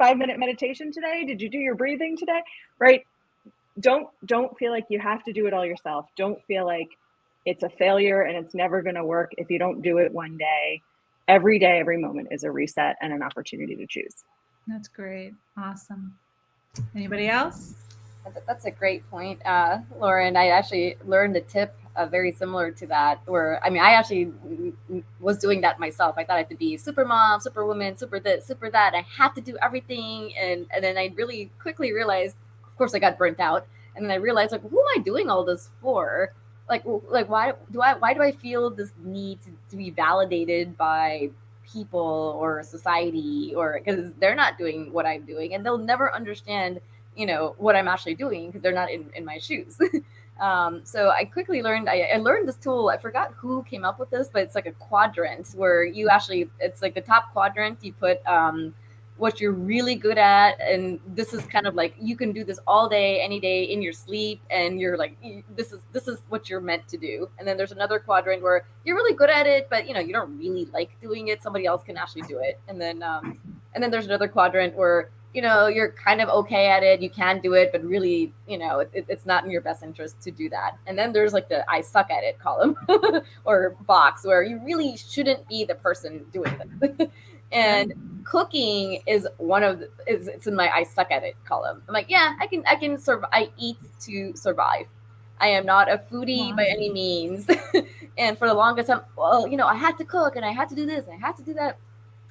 5-minute meditation today? Did you do your breathing today? Right? Don't feel like you have to do it all yourself. Don't feel like it's a failure and it's never going to work if you don't do it one day. Every day, every moment is a reset and an opportunity to choose. That's great. Awesome. Anybody else? That's a great point, Lauren. I actually learned a tip very similar to that, where, I mean, I actually was doing that myself. I thought I had to be super mom, super woman, super this, super that. I had to do everything. And then I really quickly realized, of course, I got burnt out. And then I realized, like, who am I doing all this for? Like why do I feel this need to be validated by people or society, or because they're not doing what I'm doing, and they'll never understand, what I'm actually doing because they're not in my shoes. So I quickly learned, I learned this tool. I forgot who came up with this, but it's like a quadrant where it's like the top quadrant, you put what you're really good at, and this is kind of like you can do this all day, any day, in your sleep, and you're like, this is what you're meant to do. And then there's another quadrant where you're really good at it, but you don't really like doing it, somebody else can actually do it. And then there's another quadrant where you're kind of okay at it, you can do it, but really it's not in your best interest to do that. And then there's like the I suck at it column or box, where you really shouldn't be the person doing this. And cooking is it's in my I suck at it column. I'm like, yeah, I can survive. I eat to survive. I am not a foodie by any means. And for the longest time, I had to cook and I had to do this and I had to do that.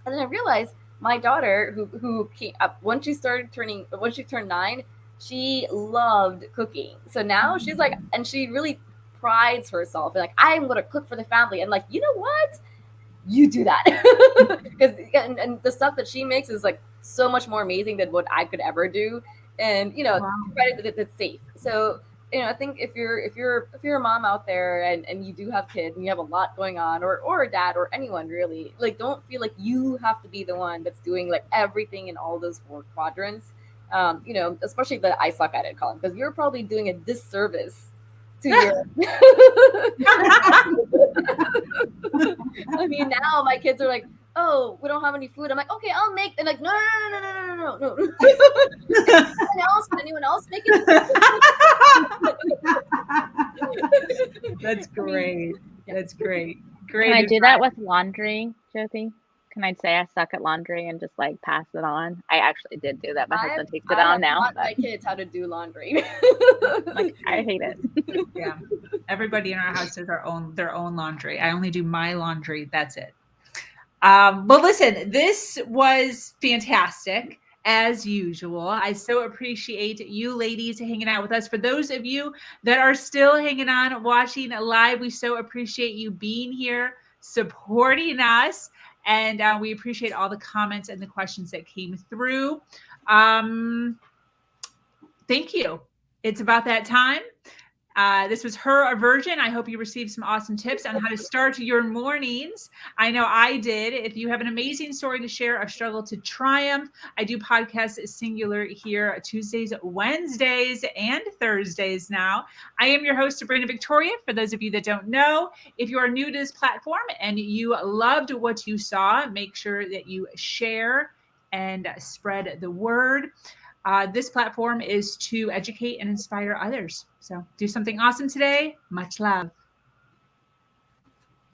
And then I realized my daughter, who came up when she turned 9, she loved cooking. So now she's like, and she really prides herself and like, I'm going to cook for the family. And like, you know what? You do that. Because and the stuff that she makes is like so much more amazing than what I could ever do. And provided that it's safe. So I think if you're a mom out there and you do have kids and you have a lot going on, or a dad or anyone really, like, don't feel like you have to be the one that's doing like everything in all those 4 quadrants. Especially the I suck at it column, because you're probably doing a disservice to your. I mean, now my kids are like, "Oh, we don't have any food." I'm like, "Okay, I'll make." And like, no. Anyone else make it? That's great. That's great. Can I do that with laundry, Jyoti? Can I say I suck at laundry and just like pass it on? I actually did do that. My husband takes it on now. Taught my kids how to do laundry. Like, I hate it. Yeah. Everybody in our house does their own laundry. I only do my laundry. That's it. But listen, this was fantastic. As usual, I so appreciate you ladies hanging out with us. For those of you that are still hanging on, watching live, we so appreciate you being here, supporting us, and we appreciate all the comments and the questions that came through. Thank you. It's about that time. This was her version. I hope you received some awesome tips on how to start your mornings. I know I did. If you have an amazing story to share, a struggle to triumph, I do podcasts singular here Tuesdays, Wednesdays, and Thursdays now. I am your host, Sabrina Victoria. For those of you that don't know, if you are new to this platform and you loved what you saw, make sure that you share and spread the word. This platform is to educate and inspire others. So do something awesome today. Much love.